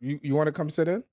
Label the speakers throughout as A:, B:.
A: You want to come sit in?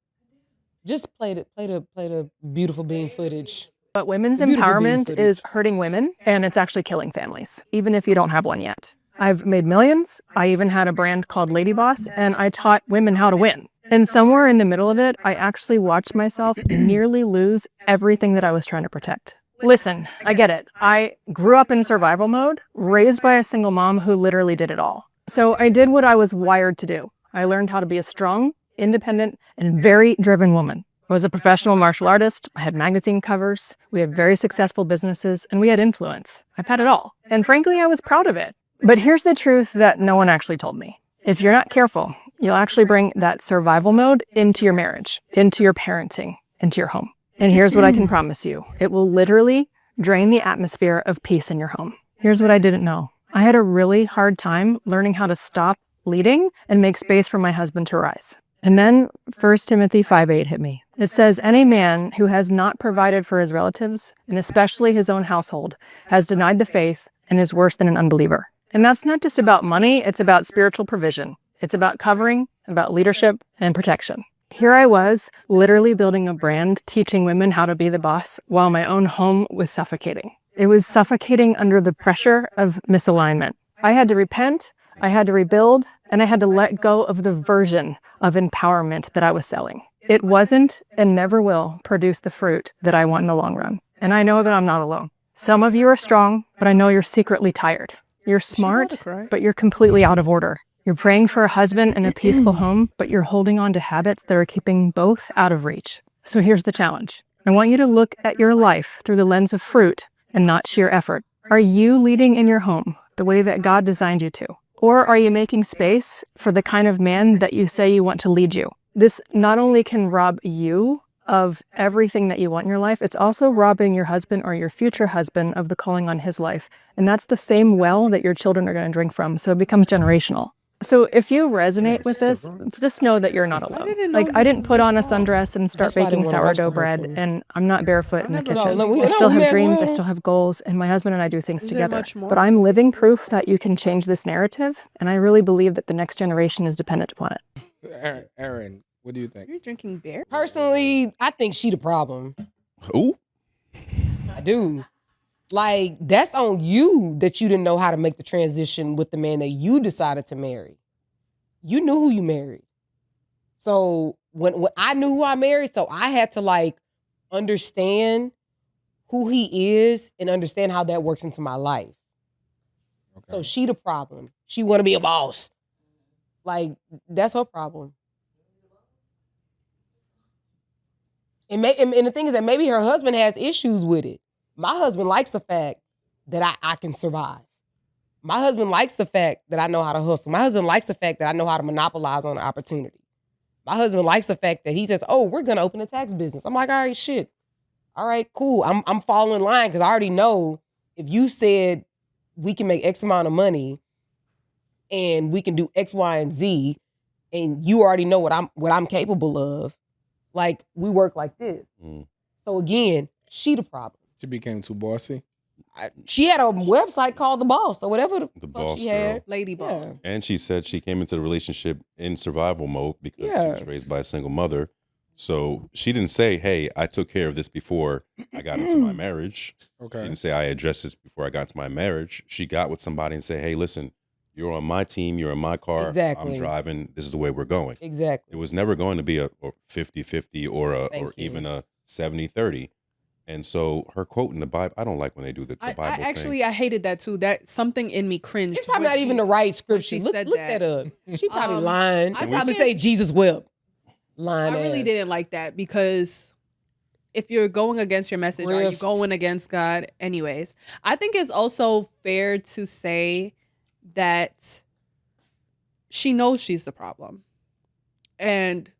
B: Just play the beautiful bean footage.
C: But women's
B: Beautiful bean
C: empowerment
B: footage.
C: is hurting women, and it's actually killing families, even if you don't have one yet. I've made millions. I even had a brand called Lady Boss, and I taught women how to win. And somewhere in the middle of it, I actually watched myself nearly lose everything that I was trying to protect. Listen, I get it. I grew up in survival mode, raised by a single mom who literally did it all. So I did what I was wired to do. I learned how to be a strong, independent, and very driven woman. I was a professional martial artist. I had magazine covers. We had very successful businesses, and we had influence. I've had it all. And frankly, I was proud of it. But here's the truth that no one actually told me. If you're not careful, you'll actually bring that survival mode into your marriage, into your parenting, into your home. And here's what I can promise you. It will literally drain the atmosphere of peace in your home. Here's what I didn't know. I had a really hard time learning how to stop leading and make space for my husband to rise. And then 1 Timothy 5:8 hit me. It says, any man who has not provided for his relatives, and especially his own household, has denied the faith and is worse than an unbeliever. And that's not just about money, it's about spiritual provision. It's about covering, about leadership and protection. Here I was, literally building a brand, teaching women how to be the boss, while my own home was suffocating. It was suffocating under the pressure of misalignment. I had to repent, I had to rebuild, and I had to let go of the version of empowerment that I was selling. It wasn't and never will produce the fruit that I want in the long run. And I know that I'm not alone. Some of you are strong, but I know you're secretly tired. You're smart, but you're completely out of order. You're praying for a husband and a peaceful home, but you're holding on to habits that are keeping both out of reach. So here's the challenge. I want you to look at your life through the lens of fruit and not sheer effort. Are you leading in your home the way that God designed you to? Or are you making space for the kind of man that you say you want to lead you? This not only can rob you of everything that you want in your life, it's also robbing your husband or your future husband of the calling on his life. And that's the same well that your children are going to drink from. So it becomes generational. So if you resonate with this, just know that you're not alone. I didn't put on a sundress and start baking sourdough bread, and I'm not barefoot in the kitchen. I still have dreams, I still have goals, and my husband and I do things together. But I'm living proof that you can change this narrative, and I really believe that the next generation is dependent upon it.
A: Aaron, what do you think?
D: You're drinking beer?
B: Personally, I think she the problem.
E: Who?
B: I do. Like, that's on you that you didn't know how to make the transition with the man that you decided to marry. You knew who you married. So when I knew who I married, so I had to understand who he is and understand how that works into my life. Okay. So she the problem. She want to be a boss. That's her problem. And the thing is that maybe her husband has issues with it. My husband likes the fact that I can survive. My husband likes the fact that I know how to hustle. My husband likes the fact that I know how to monopolize on an opportunity. My husband likes the fact that he says, oh, we're going to open a tax business. I'm like, all right, shit. All right, cool. I'm falling in line because I already know if you said we can make X amount of money and we can do X, Y, and Z, and you already know what I'm capable of, we work like this. So again, she the problem.
A: She became too bossy.
B: She had a website called The Boss, or whatever the
E: Boss
B: she
E: Girl.
B: had.
D: Lady Boss.
B: Yeah.
E: And she said she came into the relationship in survival mode because she was raised by a single mother. So she didn't say, hey, I took care of this before I got into my marriage.
A: Okay.
E: She didn't say I addressed this before I got into my marriage. She got with somebody and said, hey, listen, you're on my team, you're in my car,
B: Exactly.
E: I'm driving, this is the way we're going.
B: Exactly.
E: It was never going to be a 50-50 or even a 70-30. And so her quote in the Bible, I don't like when they do the Bible thing.
D: I hated that too. That something in me cringed.
B: It's probably not even the right scripture. Look that up. She probably lying. I probably say Jesus wept. Lying.
D: I really didn't like that because if you're going against your message, are you going against God? Anyways, I think it's also fair to say that she knows she's the problem. And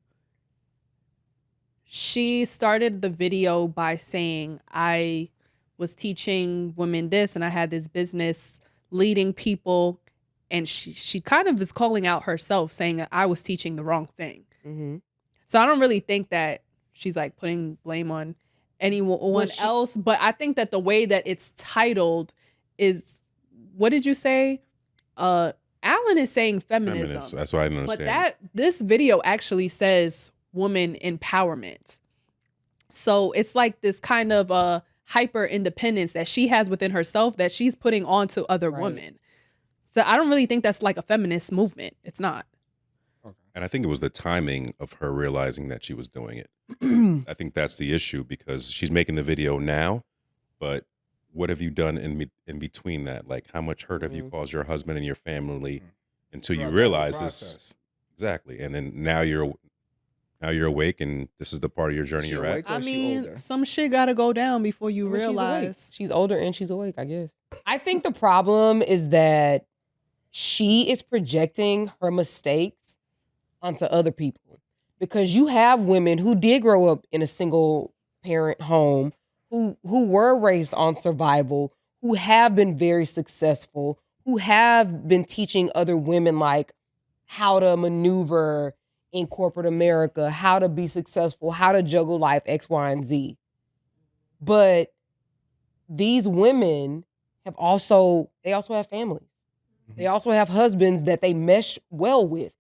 D: she started the video by saying, I was teaching women this and I had this business leading people. And she kind of is calling out herself saying that I was teaching the wrong thing. Mm-hmm. So I don't really think that she's putting blame on anyone else. But I think that the way that it's titled is, what did you say? Alan is saying feminism.
E: Feminist. That's why I didn't understand.
D: But this video actually says woman empowerment. So it's like this kind of hyper independence that she has within herself that she's putting onto other women. So I don't really think that's like a feminist movement. It's not.
E: And I think it was the timing of her realizing that she was doing it. I think that's the issue, because she's making the video now, but what have you done in between that? Like, how much hurt have you caused your husband and your family until you realize this? Exactly. And then now you're awake, and this is the part of your journey you're at.
D: I mean, some shit got to go down before you realize.
B: She's older and she's awake, I guess. I think the problem is that she is projecting her mistakes onto other people, because you have women who did grow up in a single parent home, who were raised on survival, who have been very successful, who have been teaching other women like how to maneuver in corporate America, how to be successful, how to juggle life, X, Y, and Z. But these women also have families. They also have husbands that they mesh well with.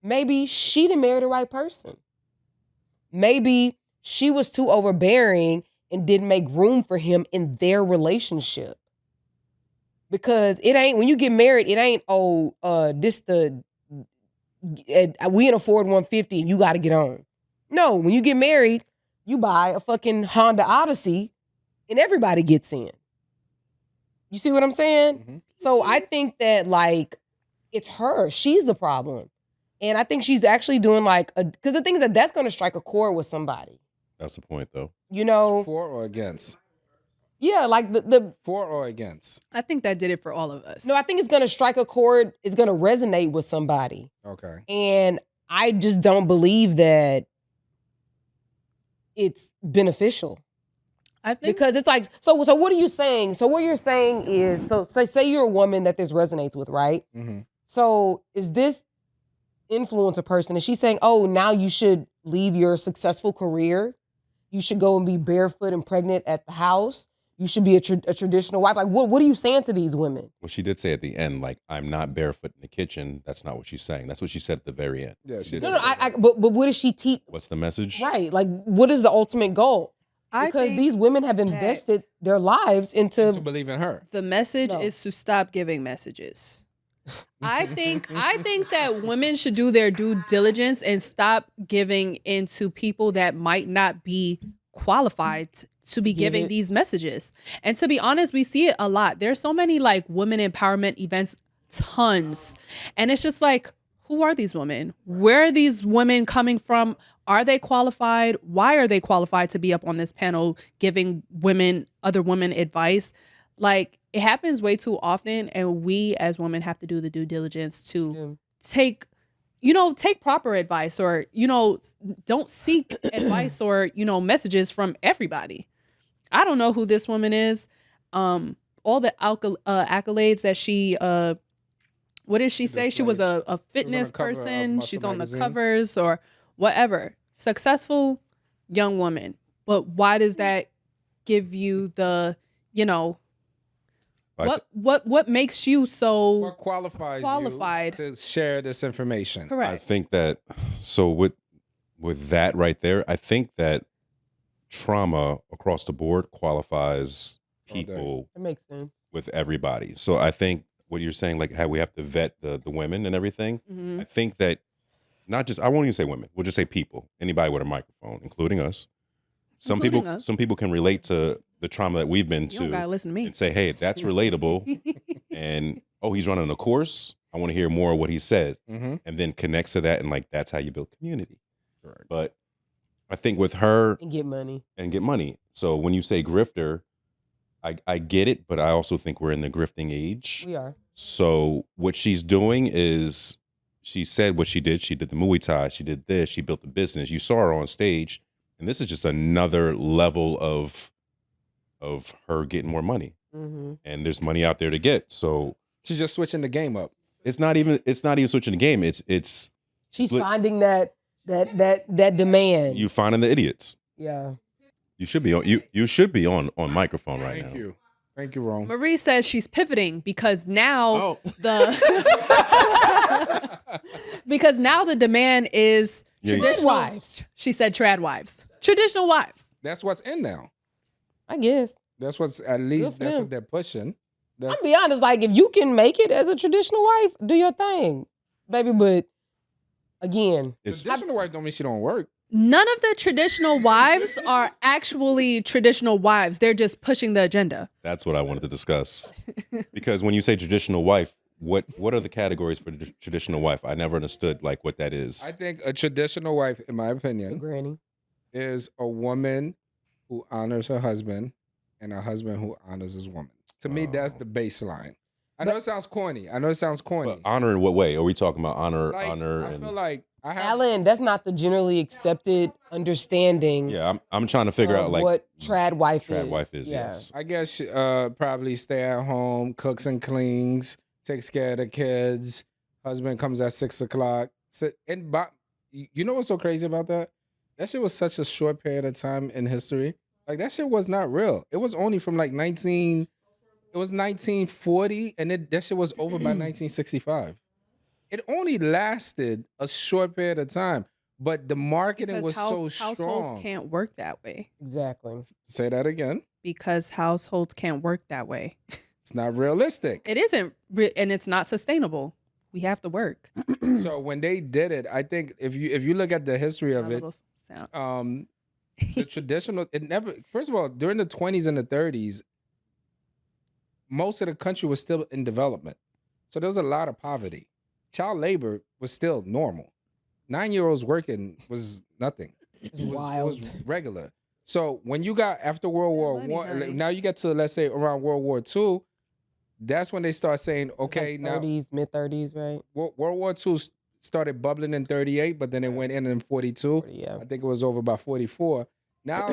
B: Maybe she didn't marry the right person. Maybe she was too overbearing and didn't make room for him in their relationship. Because it ain't, when you get married, it ain't, we can afford 150 and you got to get on. No, when you get married, you buy a fucking Honda Odyssey and everybody gets in. You see what I'm saying? Mm-hmm. So I think that, like, it's her. She's the problem. And I think she's actually doing because the thing is that's going to strike a chord with somebody.
E: That's the point, though.
A: For or against?
B: Yeah, like the
A: for or against?
D: I think that did it for all of us.
B: No, I think it's going to strike a chord. It's going to resonate with somebody.
A: Okay.
B: And I just don't believe that it's beneficial. I think because it's like, so what are you saying? So what you're saying is, so say you're a woman that this resonates with, right? Mm-hmm. So is this influencer person, is she saying, oh, now you should leave your successful career? You should go and be barefoot and pregnant at the house? You should be a traditional wife? Like, what are you saying to these women?
E: Well, she did say at the end, like, I'm not barefoot in the kitchen. That's not what she's saying. That's what she said at the very end.
A: Yeah, she did.
B: But what does she teach?
E: What's the message?
B: Right. Like, what is the ultimate goal? Because these women have invested their lives into
A: believe in her.
D: The message is to stop giving messages. I think that women should do their due diligence and stop giving into people that might not be qualified to be giving these messages. And to be honest, we see it a lot. There's so many like women empowerment events, tons. And it's just like, who are these women? Where are these women coming from? Are they qualified? Why are they qualified to be up on this panel giving other women advice? Like, it happens way too often, and we as women have to do the due diligence to take proper advice, or, don't seek advice or, messages from everybody. I don't know who this woman is. All the accolades that she, what did she say? She was a fitness person. She's on the covers or whatever. Successful young woman. But why does that give you the, what makes you so
A: what qualifies you to share this information?
D: Correct.
E: I think that, so with that right there, I think that trauma across the board qualifies people.
B: That makes sense.
E: With everybody. So I think what you're saying, like how we have to vet the women and everything, I think that not just, I won't even say women, we'll just say people, anybody with a microphone, including us. Some people can relate to the trauma that we've been to.
D: You gotta listen to me
E: and say, hey, that's relatable. And he's running a course. I want to hear more of what he said, and then connects to that, and like that's how you build community. Right. But I think with her
B: and get money.
E: So when you say grifter, I get it, but I also think we're in the grifting age.
B: We are.
E: So what she's doing is, she said what she did. She did the Muay Thai. She did this. She built a business. You saw her on stage. And this is just another level of her getting more money. And there's money out there to get. So
A: she's just switching the game up.
E: It's not even switching the game.
B: She's finding that demand.
E: You finding the idiots.
B: Yeah.
E: You should be on microphone right now.
A: Thank you, Rome.
D: Marie says she's pivoting because now because now the demand is traditional
B: wives.
D: She said trad wives. Traditional wives.
A: That's what's in now.
B: I guess.
A: That's what's at least that's
B: them.
A: what they're pushing.
B: I'll be honest, like if you can make it as a traditional wife, do your thing, baby. But again,
A: traditional wife don't mean she don't work.
D: None of the traditional wives are actually traditional wives. They're just pushing the agenda.
E: That's what I wanted to discuss. Because when you say traditional wife, what are the categories for the traditional wife? I never understood like what that is.
A: I think a traditional wife, in my opinion,
B: granny,
A: is a woman who honors her husband and a husband who honors his woman. To me, that's the baseline. I know it sounds corny.
E: But honor in what way? Are we talking about honor?
A: I feel like
B: Alan, that's not the generally accepted understanding.
E: Yeah, I'm trying to figure out like
B: what trad wife
E: is.
B: Yeah.
E: Yes.
A: I guess she, probably stay at home, cooks and cleans, takes care of the kids. Husband comes at 6 o'clock. You know what's so crazy about that? That shit was such a short period of time in history. Like that shit was not real. It was only from like 1940, and that shit was over by 1965. It only lasted a short period of time, but the marketing was so strong.
D: Households can't work that way.
B: Exactly.
A: Say that again.
D: Because households can't work that way.
A: It's not realistic.
D: It isn't, and it's not sustainable. We have to work.
A: So when they did it, I think if you look at the history of it, the traditional, first of all, during the 20s and the 30s, most of the country was still in development. So there was a lot of poverty. Child labor was still normal. 9-year-olds working was nothing. It was regular. So when you got after World War I, now you get to, let's say, around World War II, that's when they start saying, okay,
B: like
A: now.
B: mid-30s, right?
A: World War II started bubbling in 38, but then it went in 42.
B: Yeah.
A: I think it was over by 44. Now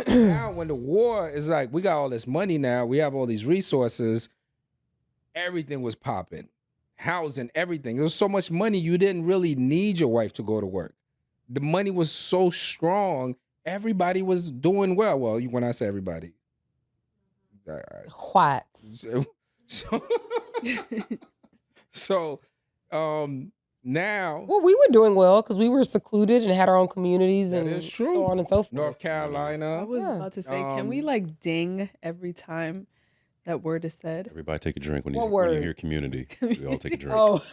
A: when the war is like, we got all this money now, we have all these resources, everything was popping. Housing, everything. There was so much money, you didn't really need your wife to go to work. The money was so strong, everybody was doing well. Well, when I say everybody.
B: What?
A: So now.
B: Well, we were doing well because we were secluded and had our own communities and
A: is true.
B: so on and so forth.
A: North Carolina.
D: I was about to say, can we like ding every time that word is said?
E: Everybody take a drink when you hear community. We all take a drink.
B: Oh,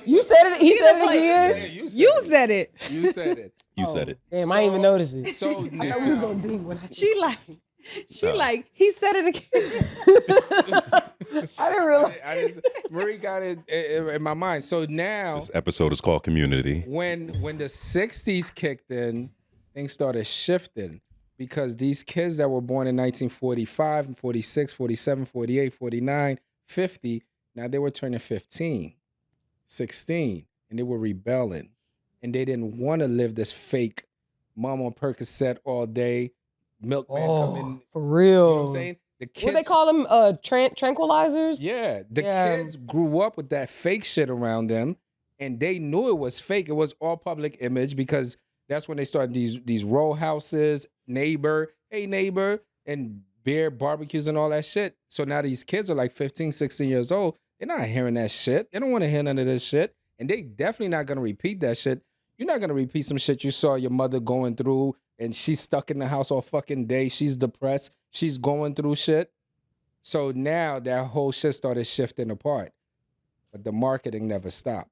B: you said it. He said it again.
A: Yeah, you
D: said it.
A: You said it.
E: You said it.
B: Damn, I didn't even notice it.
A: So
B: I thought we was gonna ding when I
D: She like he said it again.
B: I didn't realize.
A: Marie got it in my mind. So now
E: this episode is called Community.
A: When the 60s kicked in, things started shifting because these kids that were born in 1945 and 46, 47, 48, 49, 50, now they were turning 15, 16, and they were rebelling. And they didn't want to live this fake mom on Percocet all day, milkman coming.
B: For real.
A: You know what I'm saying? The kids,
B: what they call them? Tranquilizers?
A: Yeah. The kids grew up with that fake shit around them, and they knew it was fake. It was all public image because that's when they started these row houses, neighbor, hey neighbor, and beer barbecues and all that shit. So now these kids are like 15, 16 years old. They're not hearing that shit. They don't want to hear none of this shit. And they definitely not going to repeat that shit. You're not going to repeat some shit you saw your mother going through and she's stuck in the house all fucking day. She's depressed. She's going through shit. So now that whole shit started shifting apart. But the marketing never stopped.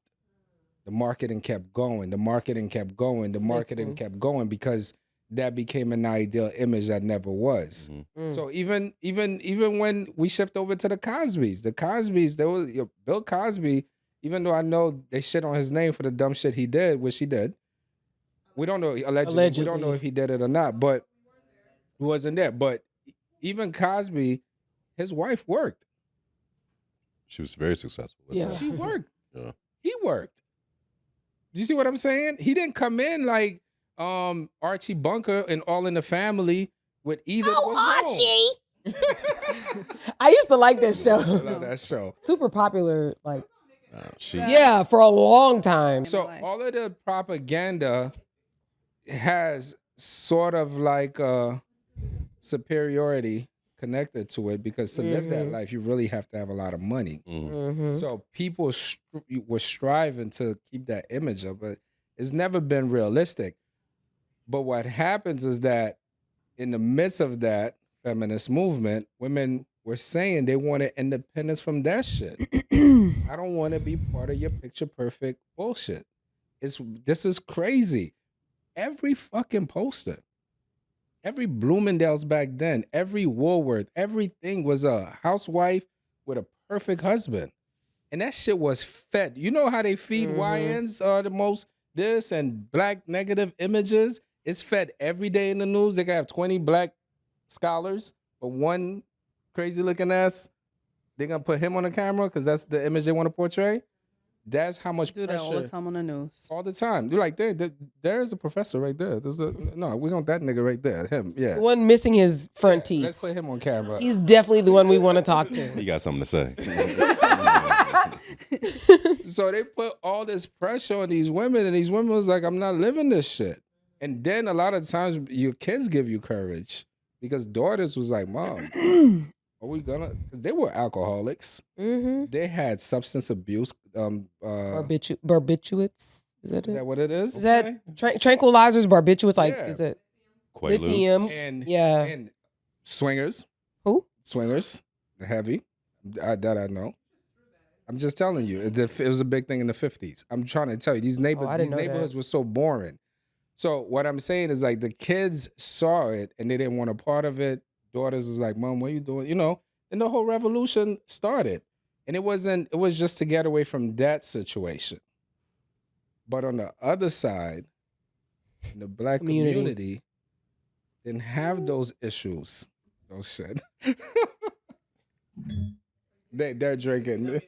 A: The marketing kept going. The marketing kept going. The marketing kept going because that became an ideal image that never was. Mm-hmm. So even when we shift over to the Cosbys, there was Bill Cosby, even though I know they shit on his name for the dumb shit he did, which he did. We don't know, allegedly. We don't know if he did it or not, but he wasn't there. But even Cosby, his wife worked.
E: She was very successful.
A: She worked.
E: Yeah.
A: He worked. Do you see what I'm saying? He didn't come in like Archie Bunker and All in the Family with either.
B: Oh, Archie! I used to like that show.
A: I love that show.
B: Super popular, like. For a long time.
A: So all of the propaganda has sort of like a superiority connected to it because to live that
B: Mhm.
A: life, you really have to have a lot of money.
B: Mhm.
A: So people were striving to keep that image up, but it's never been realistic. But what happens is that in the midst of that feminist movement, women were saying they wanted independence from that shit. I don't want to be part of your picture perfect bullshit. This is crazy. Every fucking poster, every Bloomingdale's back then, every Woolworth, everything was a housewife with a perfect husband. And that shit was fed. You know how they feed YNs the most this and black negative images? It's fed every day in the news. They can have 20 black scholars, but one crazy looking ass, they're gonna put him on the camera because that's the image they want to portray. That's how much
D: Do that
A: pressure
D: all the time on the news.
A: all the time. You're like, there's a professor right there. No, we want that nigga right there. Him, yeah.
B: The one missing his front
A: Yeah, let's
B: teeth.
A: put him on camera.
B: He's definitely the one we want to talk
E: He
B: to.
E: got something to say.
A: So they put all this pressure on these women, and these women was like, I'm not living this shit. And then a lot of times your kids give you courage because daughters was like, Mom, are we gonna? Because they were alcoholics.
B: Mm-hmm.
A: They had substance abuse.
B: Barbiturates. Is that
A: Is
B: it?
A: that what it is?
B: Is that tranquilizers, barbiturates? Like,
A: Yeah.
B: is it
E: Quaaludes.
B: lithium?
A: And
B: Yeah.
A: and swingers.
B: Who?
A: Swingers, the heavy. That I know. I'm just telling you, it was a big thing in the 50s. I'm trying to tell you, these
B: I didn't know that.
A: neighborhoods were so boring. So what I'm saying is like the kids saw it and they didn't want a part of it. Daughters is like, Mom, what are you doing? You know, and the whole revolution started. And it was just to get away from that situation. But on the other side, in the black community didn't have those issues. Those shit. They're drinking.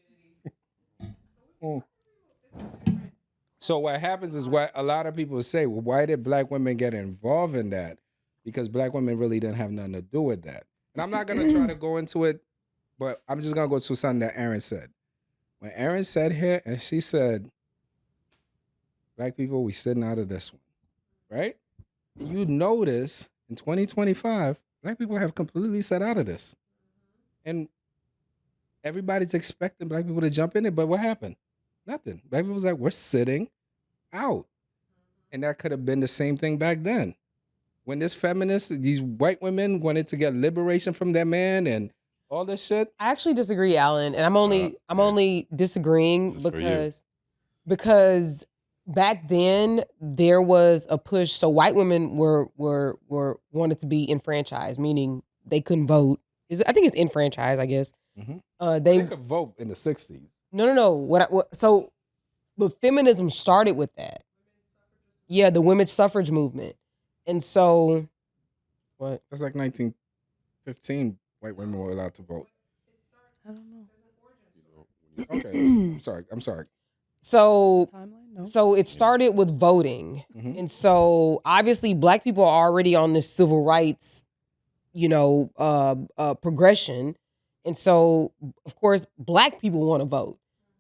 A: So what happens is what a lot of people say, well, why did black women get involved in that? Because black women really didn't have nothing to do with that. And I'm not going to try to go into it, but I'm just going to go to something that Erin said. When Erin said here, and she said, black people, we sitting out of this one, right? And you notice in 2025, black people have completely sat out of this. And everybody's expecting black people to jump in it, but what happened? Nothing. Black people was like, we're sitting out. And that could have been the same thing back then. When this feminist, these white women wanted to get liberation from their man and all this shit.
B: I actually disagree, Alan, and I'm only disagreeing
E: This is for you.
B: because back then there was a push. So white women were wanted to be enfranchised, meaning they couldn't vote. I think it's enfranchised, I guess.
A: Mm-hmm. They could vote in the 60s.
B: No. But feminism started with that. Yeah, the women's suffrage movement. And so, what?
A: That's like 1915. White women were allowed to vote.
D: I don't know.
A: Okay, I'm sorry.
B: So,
D: Timeline? No.
B: so it started with voting.
A: Mhm.
B: And so obviously black people are already on this civil rights, progression. And so, of course, black people want to vote.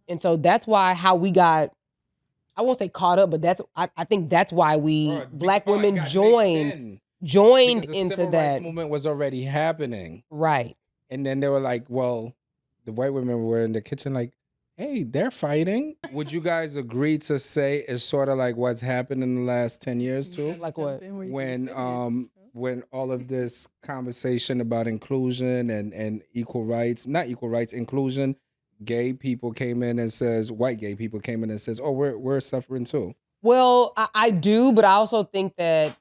B: And so that's why how we got, I won't say caught up, but I think that's why black women
A: got
B: joined
A: because the
B: into
A: civil
B: that.
A: rights movement was already happening.
B: Right.
A: And then they were like, well, the white women were in the kitchen like, hey, they're fighting. Would you guys agree to say it's sort of like what's happened in the last 10 years too?
B: Like what?
A: When all of this conversation about inclusion and equal rights, not equal rights, inclusion, gay people came in and says, white gay people came in and says, oh, we're suffering too.
B: Well, I do, but I also think that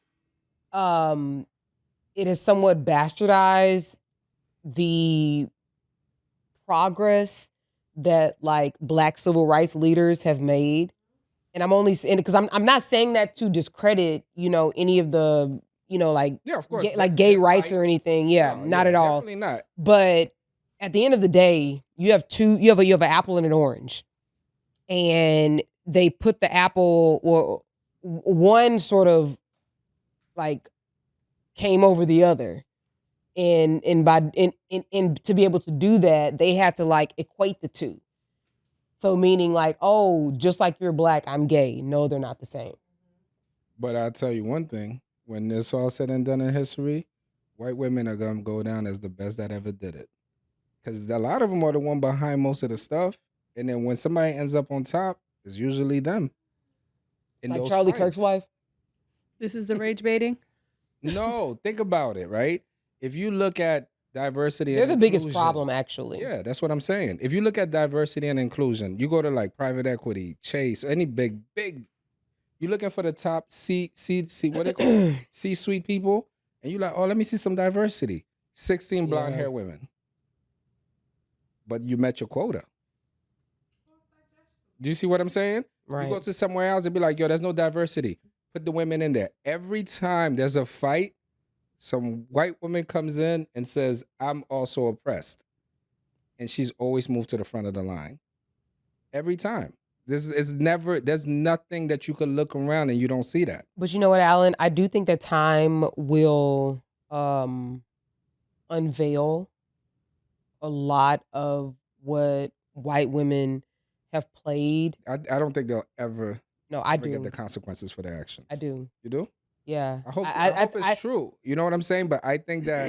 B: it has somewhat bastardized the progress that like black civil rights leaders have made. And I'm only saying because I'm not saying that to discredit, any of the,
A: Yeah, of course.
B: gay rights or anything. Yeah,
A: No,
B: not at all.
A: Definitely not.
B: But at the end of the day, you have an apple and an orange. And they put the apple, or one sort of like came over the other. And to be able to do that, they had to like equate the two. So meaning like, oh, just like you're black, I'm gay. No, they're not the same.
A: But I'll tell you one thing. When this all said and done in history, white women are gonna go down as the best that ever did it, because a lot of them are the one behind most of the stuff, and then when somebody ends up on top, it's usually them. In
B: Like
A: those
B: Charlie
A: fights.
B: Kirk's wife.
D: This is the rage baiting.
A: No, think about it, right? If you look at diversity,
B: They're
A: and
B: the biggest
A: inclusion-
B: problem, actually.
A: Yeah, that's what I'm saying. If you look at diversity and inclusion, you go to like private equity, Chase, any big, you're looking for the top what they call C-suite people, and you're like, oh, let me see some diversity. 16 blonde hair women. But you met your quota. Do you see what I'm saying?
B: Right.
A: You go to somewhere else and be like, yo, there's no diversity. Put the women in there. Every time there's a fight, some white woman comes in and says, I'm also oppressed. And she's always moved to the front of the line. Every time. There's nothing that you could look around and you don't see that.
B: But you know what, Alan? I do think that time will unveil a lot of what white women have played.
A: I don't think they'll ever
B: I
A: forget
B: do.
A: the consequences for their actions.
B: I do.
A: You do?
B: Yeah.
A: I hope it's true. You know what I'm saying? But I think that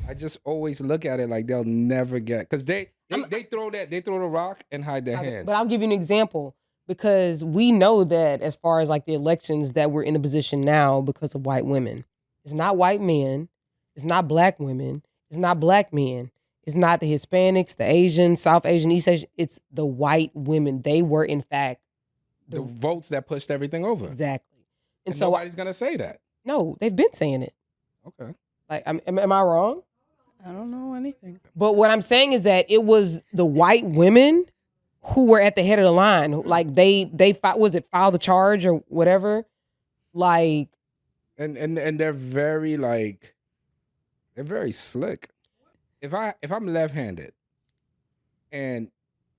A: I just always look at it like they'll never get, because they throw the rock and hide their hands.
B: But I'll give you an example, because we know that as far as like the elections that we're in the position now because of white women. It's not white men. It's not black women. It's not black men. It's not the Hispanics, the Asians, South Asian, East Asian. It's the white women. They were, in fact,
A: the votes that pushed everything over.
B: Exactly.
A: And so nobody's going to say that.
B: No, they've been saying it.
A: Okay.
B: Like, am I wrong?
D: I don't know anything.
B: But what I'm saying is that it was the white women who were at the head of the line. Like they filed the charge or whatever. Like,
A: and they're very they're very slick. If I'm left-handed and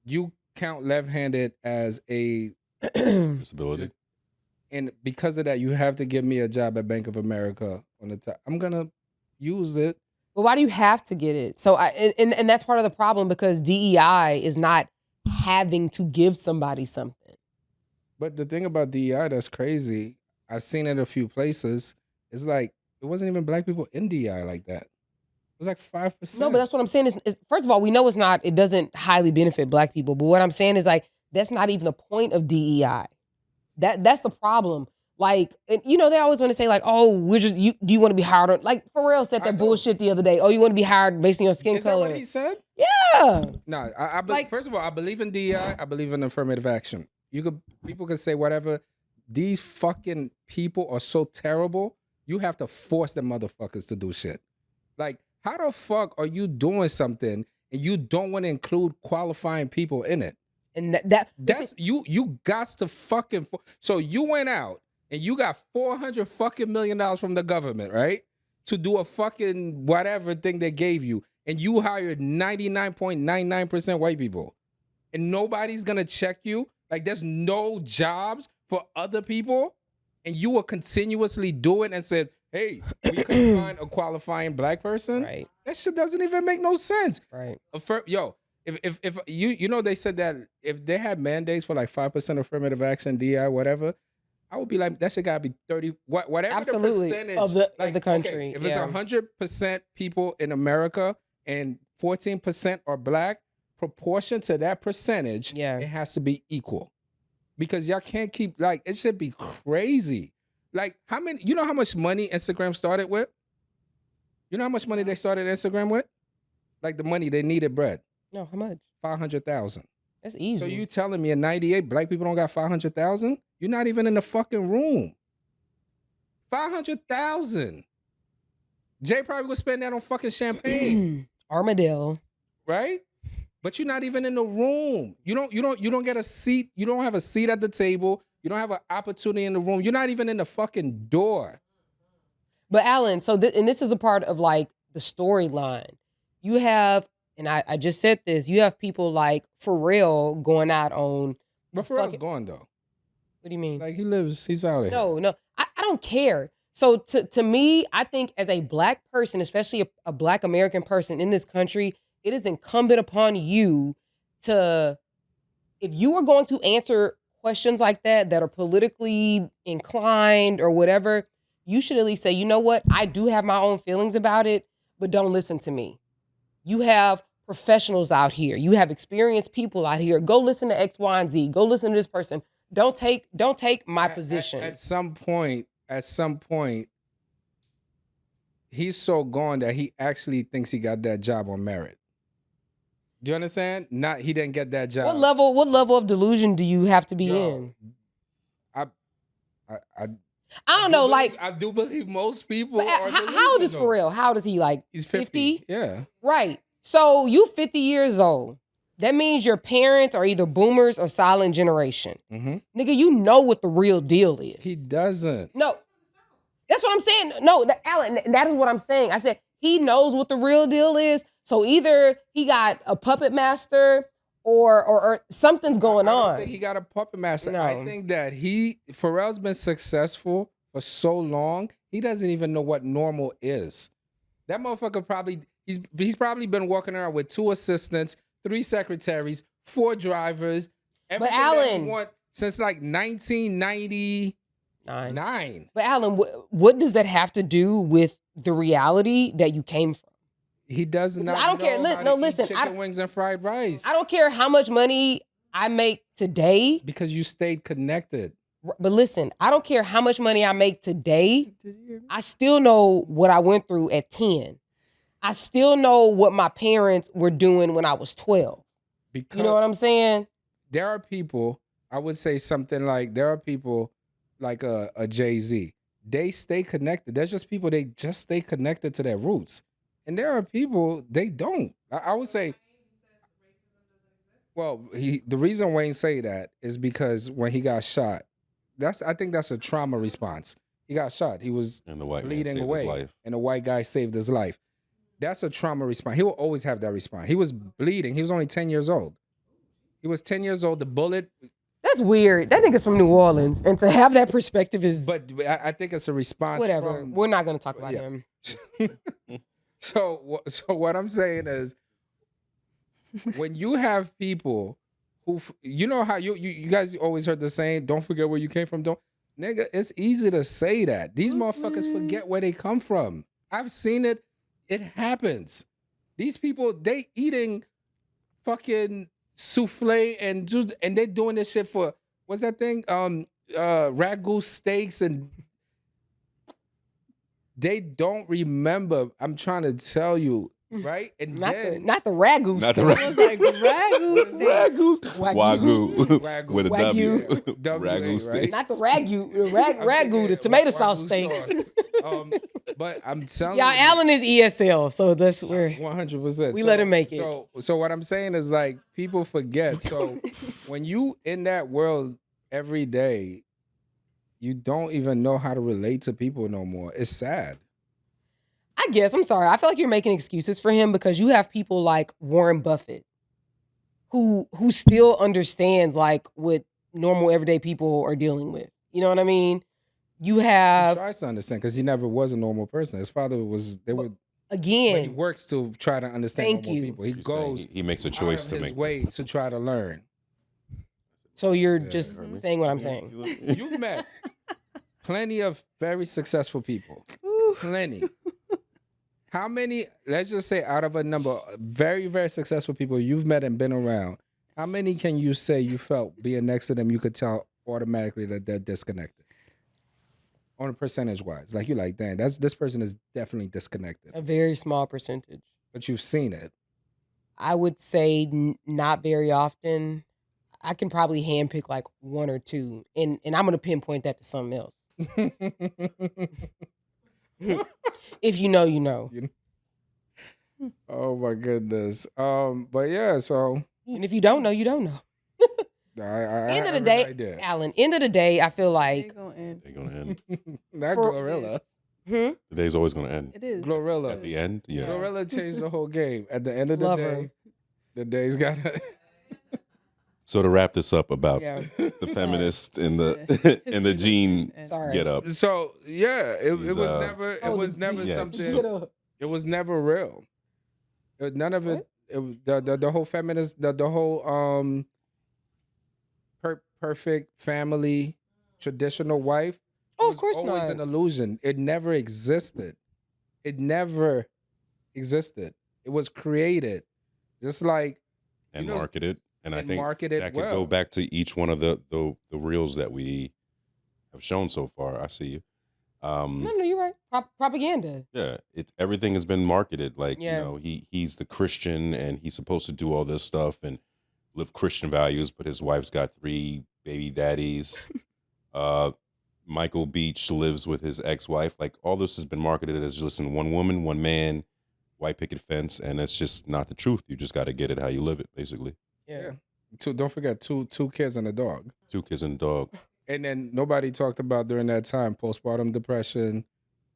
A: you count left-handed as a
E: disability,
A: and because of that, you have to give me a job at Bank of America on the top, I'm gonna use it.
B: But why do you have to get it? So and that's part of the problem, because DEI is not having to give somebody something.
A: But the thing about DEI that's crazy, I've seen it a few places, it's like it wasn't even black people in DEI like that. It was like 5%.
B: No, but that's what I'm saying is first of all, we know it doesn't highly benefit black people. But what I'm saying is like that's not even the point of DEI. That's the problem. Like, and, they always want to say like, oh, do you want to be hired on, like Pharrell said that bullshit the other day. Oh, you want to be hired based on your skin color.
A: Is that what he said?
B: Yeah.
A: No, first of all, I believe in DEI. I believe in affirmative action. People can say whatever. These fucking people are so terrible. You have to force them motherfuckers to do shit. Like, how the fuck are you doing something and you don't want to include qualifying people in it?
B: And
A: that's you got to fucking. So you went out and you got $400 fucking million from the government, right? To do a fucking whatever thing they gave you, and you hired 99.99% white people, and nobody's gonna check you. Like, there's no jobs for other people, and you will continuously do it and says, hey, we couldn't find a qualifying black person.
B: Right.
A: That shit doesn't even make no sense.
B: Right.
A: If you they said that if they had mandates for like 5% affirmative action, DI, whatever, I would be like, that shit gotta be 30, whatever
B: absolutely,
A: the percentage
B: of the country.
A: Okay, if it's 100% people in America and 14% are black, proportion to that percentage, it has to be equal. Because y'all can't keep, like, it should be crazy. Like, how much money Instagram started with? You know how much money they started Instagram with? Like the money they needed bread.
B: No, how much?
A: 500,000.
B: That's easy.
A: So you telling me in 98 black people don't got 500,000? You're not even in the fucking room. 500,000. Jay probably would spend that on fucking champagne.
B: Armadillo.
A: Right? But you're not even in the room. You don't get a seat. You don't have a seat at the table. You don't have an opportunity in the room. You're not even in the fucking door.
B: But Alan, and this is a part of like the storyline. You have, and I just said this, you have people like Pharrell going out on.
A: But Pharrell's gone though.
B: What do you mean?
A: Like he's out of here.
B: No, I don't care. So to me, I think as a black person, especially a black American person in this country, it is incumbent upon you to, if you are going to answer questions like that are politically inclined or whatever, you should at least say, you know what, I do have my own feelings about it, but don't listen to me. You have professionals out here. You have experienced people out here. Go listen to X, Y, and Z. Go listen to this person. Don't take my position.
A: At some point, he's so gone that he actually thinks he got that job on merit. Do you understand? He didn't get that job.
B: What level of delusion do you have to be in? I don't know.
A: I do believe most people are
B: how old is
A: delusional.
B: Pharrell? How old is he? Like
A: He's 50. Yeah.
B: Right. So you 50 years old. That means your parents are either boomers or silent generation.
A: Mm-hmm.
B: Nigga, you know what the real deal is.
A: He doesn't.
B: No. That's what I'm saying. No, Alan, that is what I'm saying. I said he knows what the real deal is. So either he got a puppet master or something's going on.
A: I don't think he got a puppet master.
B: No.
A: I think that Pharrell's been successful for so long, he doesn't even know what normal is. That motherfucker he's probably been walking around with 2 assistants, 3 secretaries, 4 drivers.
B: But Alan,
A: since like 1999.
B: But Alan, what does that have to do with the reality that you came from?
A: He does not.
B: I don't care. Listen.
A: Chicken wings and fried rice.
B: I don't care how much money I make today.
A: Because you stayed connected.
B: But listen, I don't care how much money I make today. I still know what I went through at 10. I still know what my parents were doing when I was 12.
A: Because
B: you know what I'm saying?
A: There are people, I would say something like, there are people like a Jay-Z. They stay connected. There's just people, they just stay connected to their roots. And there are people, they don't. I would say, well, the reason Wayne say that is because when he got shot, I think that's a trauma response. He got shot. He was bleeding away, and a white guy saved his life. That's a trauma response. He will always have that response. He was bleeding. He was only 10 years old. He was 10 years old. The bullet.
B: That's weird. That nigga's from New Orleans, and to have that perspective is.
A: But I think it's a response.
B: Whatever. We're not going to talk about him.
A: So what I'm saying is, when you have people who, you know how you guys always heard the saying, don't forget where you came from. Nigga, it's easy to say that. These motherfuckers forget where they come from. I've seen it. It happens. These people, they eating fucking souffle and they doing this shit for, what's that thing? Ragu steaks, and they don't remember. I'm trying to tell you, right? And
B: not the ragu.
E: Not the ragu.
D: Like ragu.
E: Wagyu with a W.
A: Ragu
E: steak.
A: right?
B: Not the ragu, the tomato sauce steaks.
A: But I'm telling
B: y'all,
A: you,
B: Alan is ESL, so that's where
A: 100%.
B: we let him make it.
A: So what I'm saying is, like, people forget. So when you in that world every day, you don't even know how to relate to people no more. It's sad.
B: I guess, I'm sorry. I feel like you're making excuses for him because you have people like Warren Buffett who still understands like what normal everyday people are dealing with. You know what I mean? You have...
A: He tries to understand because he never was a normal person. His father was...
B: Again...
A: But he works to try to understand normal people. He goes...
E: He makes a choice to make...
A: way to try to learn.
B: So you're just saying what I'm saying.
A: You've met plenty of very successful people. Plenty. How many, let's just say out of a number, very, very successful people you've met and been around, how many can you say you felt being next to them, you could tell automatically that they're disconnected? On a percentage-wise. Like, you're like, damn, this person is definitely disconnected.
B: A very small percentage.
A: But you've seen it.
B: I would say not very often. I can probably handpick like 1 or 2, and I'm going to pinpoint that to something else. If you know, you know.
A: Oh my goodness. But yeah, so.
B: And if you don't know, you don't know. End of the day, Alan, end of the day, I feel like.
E: They're gonna end.
A: Not Glorilla.
E: The day's always gonna end.
D: It is.
A: Glorilla.
E: At the end, yeah.
A: Glorilla changed the whole game. At the end of the day, the day's gotta.
E: So to wrap this up about the feminist and the gene get up.
A: So yeah, it was never something. It was never real. None of it. The whole feminist, the whole perfect family, traditional wife.
B: Oh, of course
A: always
B: not.
A: An illusion. It never existed. It never existed. It was created, just like
E: And
A: you know,
E: marketed. And I
A: and
E: think
A: marketed
E: that could
A: well.
E: go back to each one of the reels that we have shown so far. I see you.
B: No, you're right. Propaganda.
E: Yeah, everything has been marketed. Like,
B: Yeah.
E: he's the Christian and he's supposed to do all this stuff and live Christian values, but his wife's got 3 baby daddies. Michael Beach lives with his ex-wife. Like, all this has been marketed as, listen, one woman, one man, white picket fence, and it's just not the truth. You just got to get it how you live it, basically.
B: Yeah.
A: Don't forget two kids and a dog.
E: 2 kids and a dog.
A: And then nobody talked about during that time postpartum depression,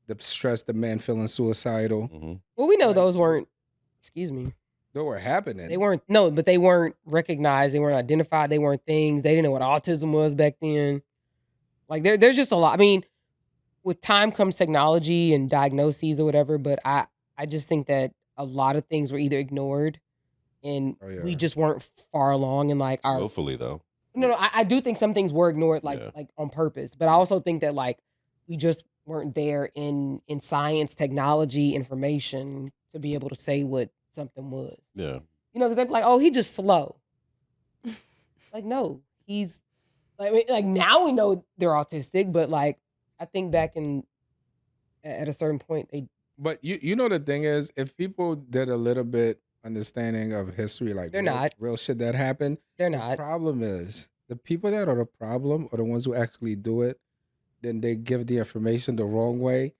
A: the stress, the man feeling suicidal.
E: Mm-hmm.
B: Well, we know those weren't. Excuse me.
A: They were happening.
B: They weren't. No, but they weren't recognized. They weren't identified. They weren't things. They didn't know what autism was back then. Like there's just a lot. I mean, with time comes technology and diagnoses or whatever. But I just think that a lot of things were either ignored, and we just weren't far along in like our.
E: Willfully, though.
B: No, I do think some things were ignored, like on purpose. But I also think that like we just weren't there in science, technology, information to be able to say what something was.
E: Yeah.
B: Because they're like, oh, he just slow. Like, no, he's like now we know they're autistic, but like I think back at a certain point they.
A: But you know the thing is, if people did a little bit understanding of history, like
B: they're not
A: real shit that happened.
B: They're
A: the
B: not.
A: The problem is the people that are the problem are the ones who actually do it. Then they give the information the wrong way,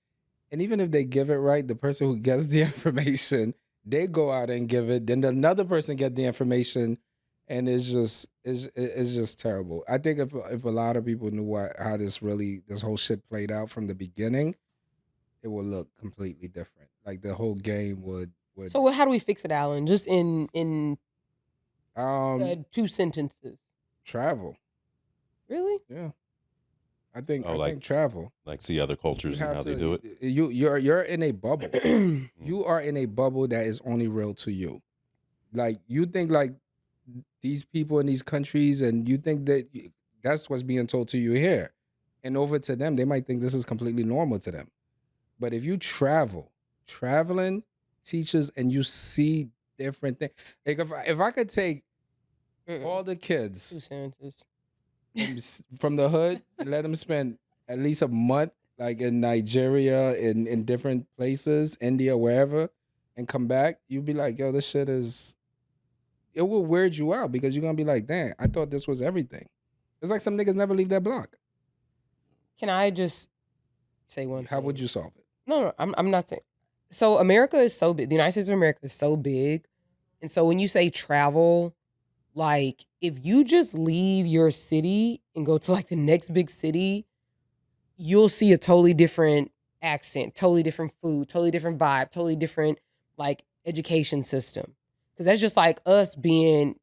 A: and even if they give it right, the person who gets the information, they go out and give it. Then another person get the information, and it's just terrible. I think if a lot of people knew how this whole shit played out from the beginning, it would look completely different. Like the whole game would.
B: So how do we fix it, Alan? Just in 2 sentences.
A: Travel.
B: Really?
A: Yeah. I think travel.
E: Like see other cultures and how they do it.
A: You're in a bubble. You are in a bubble that is only real to you. Like you think like these people in these countries, and you think that that's what's being told to you here, and over to them, they might think this is completely normal to them. But if you traveling teaches and you see different things. Like if I could take all the kids from the hood and let them spend at least a month, like in Nigeria, in different places, India, wherever, and come back, you'd be like, yo, this shit is. It will weird you out because you're gonna be like, damn, I thought this was everything. It's like some niggas never leave that block.
B: Can I just say one thing?
A: How would you solve it?
B: No, I'm not saying. So America is so big. The United States of America is so big. And so when you say travel, like if you just leave your city and go to like the next big city, you'll see a totally different accent, totally different food, totally different vibe, totally different like education system. Because that's just like us being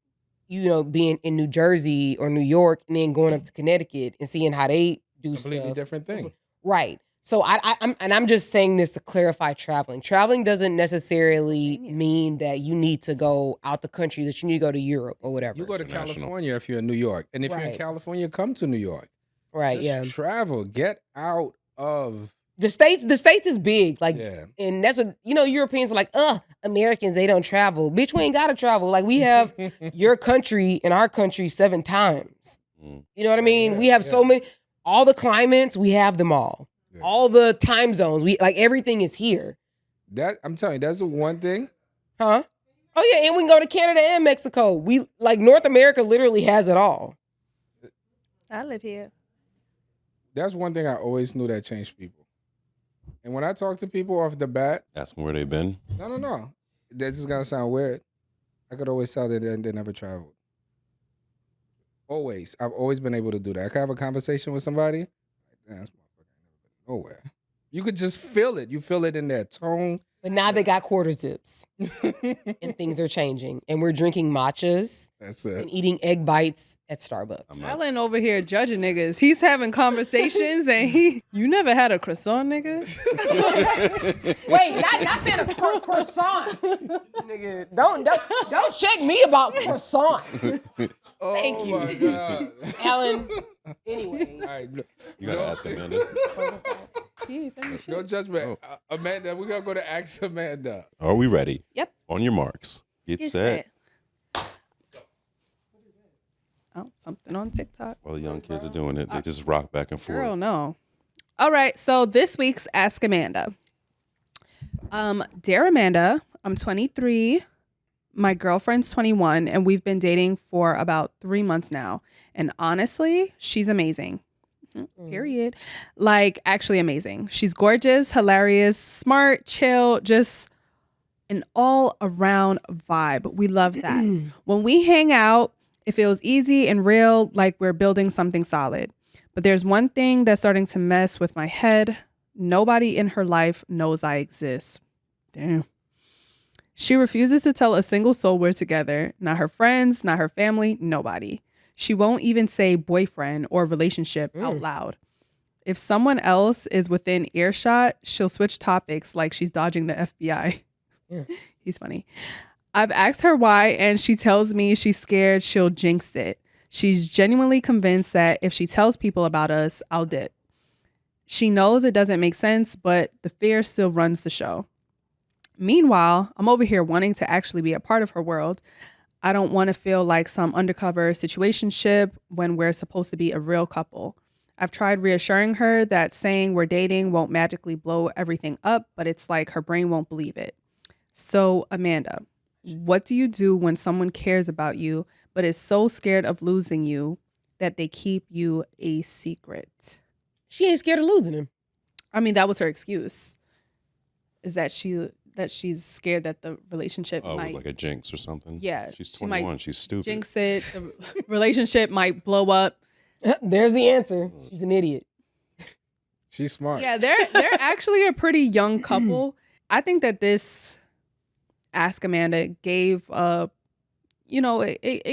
B: in New Jersey or New York and then going up to Connecticut and seeing how they do
A: completely
B: stuff.
A: Different thing.
B: Right. So I'm just saying this to clarify traveling. Traveling doesn't necessarily mean that you need to go out the country, that you need to go to Europe or whatever.
A: You go to California if you're in New York. And if you're in California, come to New York.
B: Right,
A: Just travel. Get out of
B: the States is big. Like and that's what Europeans are like, Americans, they don't travel. Bitch, we ain't gotta travel. Like we have your country and our country 7 times. You know what I mean? We have so many, all the climates, we have them all. All the time zones, we like everything is here.
A: That I'm telling you, that's the one thing.
B: Huh? Oh yeah, and we can go to Canada and Mexico. We like North America literally has it all.
D: I live here.
A: That's one thing I always knew that changed people. And when I talk to people off the bat,
E: ask them where they've been.
A: No. This is gonna sound weird. I could always tell that they never traveled. Always, I've always been able to do that. I could have a conversation with somebody. Like, damn, this motherfucker ain't never been nowhere. You could just feel it. You feel it in their tone.
B: But now they got quarter zips. And things are changing. And we're drinking matchas.
A: That's it.
B: And eating egg bites at Starbucks.
D: Alan over here judging niggas. He's having conversations and you never had a croissant, nigga?
B: Wait, not saying a croissant. Nigga, don't check me about croissant. Thank you.
A: Oh my God.
B: Alan, anyway.
A: All right,
E: you gotta ask Amanda.
A: No judgment. Amanda, we're gonna go to Ask Ask Amanda.
E: Are we ready?
D: Yep.
E: On your marks. Get set.
D: Oh, something on TikTok.
E: While the young kids are doing it, they just rock back and forth.
D: Girl, no. All right. So this week's Ask Amanda. Dear Amanda, I'm 23. My girlfriend's 21, and we've been dating for about 3 months now. And honestly, she's amazing. Period. Like, actually amazing. She's gorgeous, hilarious, smart, chill, just an all-around vibe. We love that. When we hang out, it feels easy and real, like we're building something solid. But there's one thing that's starting to mess with my head. Nobody in her life knows I exist. Damn. She refuses to tell a single soul we're together. Not her friends, not her family, nobody. She won't even say boyfriend or relationship out loud. If someone else is within earshot, she'll switch topics like she's dodging the FBI. He's funny. I've asked her why, and she tells me she's scared she'll jinx it. She's genuinely convinced that if she tells people about us, I'll dip. She knows it doesn't make sense, but the fear still runs the show. Meanwhile, I'm over here wanting to actually be a part of her world. I don't want to feel like some undercover situationship when we're supposed to be a real couple. I've tried reassuring her that saying we're dating won't magically blow everything up, but it's like her brain won't believe it. So, Amanda, what do you do when someone cares about you, but is so scared of losing you that they keep you a secret?
B: She ain't scared of losing him.
D: I mean, that was her excuse. Is that she's scared that the relationship
E: Oh, it
D: might
E: was like a jinx or something.
D: Yeah,
E: She's
D: she might
E: 21. She's stupid.
D: jinx it. The relationship might blow up.
B: There's the answer. She's an idiot.
A: She's smart.
D: Yeah, they're actually a pretty young couple. I think that this Ask Amanda gave it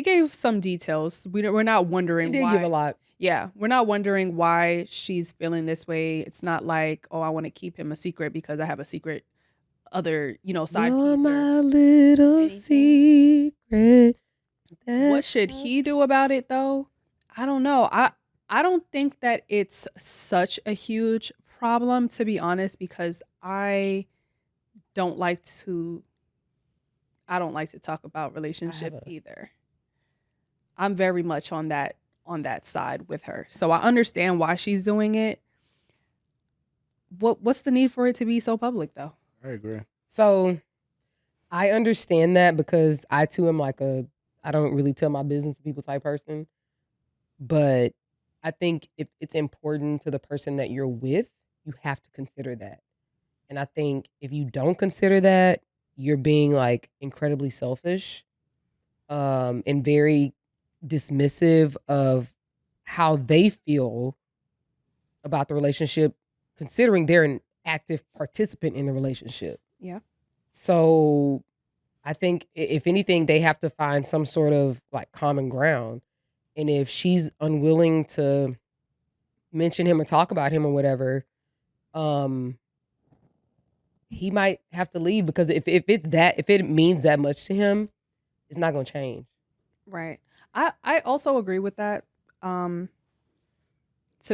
D: gave some details. We're not wondering
B: He did
D: why.
B: give a lot.
D: Yeah, we're not wondering why she's feeling this way. It's not like, oh, I want to keep him a secret because I have a secret other, side
B: You're
D: piece. Or
B: my little
D: anything.
B: secret.
D: What should he do about it though? I don't know. I don't think that it's such a huge problem, to be honest, because I don't like to talk about relationships either. I'm very much on that side with her. So I understand why she's doing it. What's the need for it to be so public though?
A: I agree.
B: So I understand that because I too am like I don't really tell my business to people type person. But I think if it's important to the person that you're with, you have to consider that. And I think if you don't consider that, you're being like incredibly selfish and very dismissive of how they feel about the relationship, considering they're an active participant in the relationship.
D: Yeah.
B: So I think if anything, they have to find some sort of like common ground. And if she's unwilling to mention him or talk about him or whatever, he might have to leave because if it means that much to him, it's not going to change.
D: Right. I also agree with that. To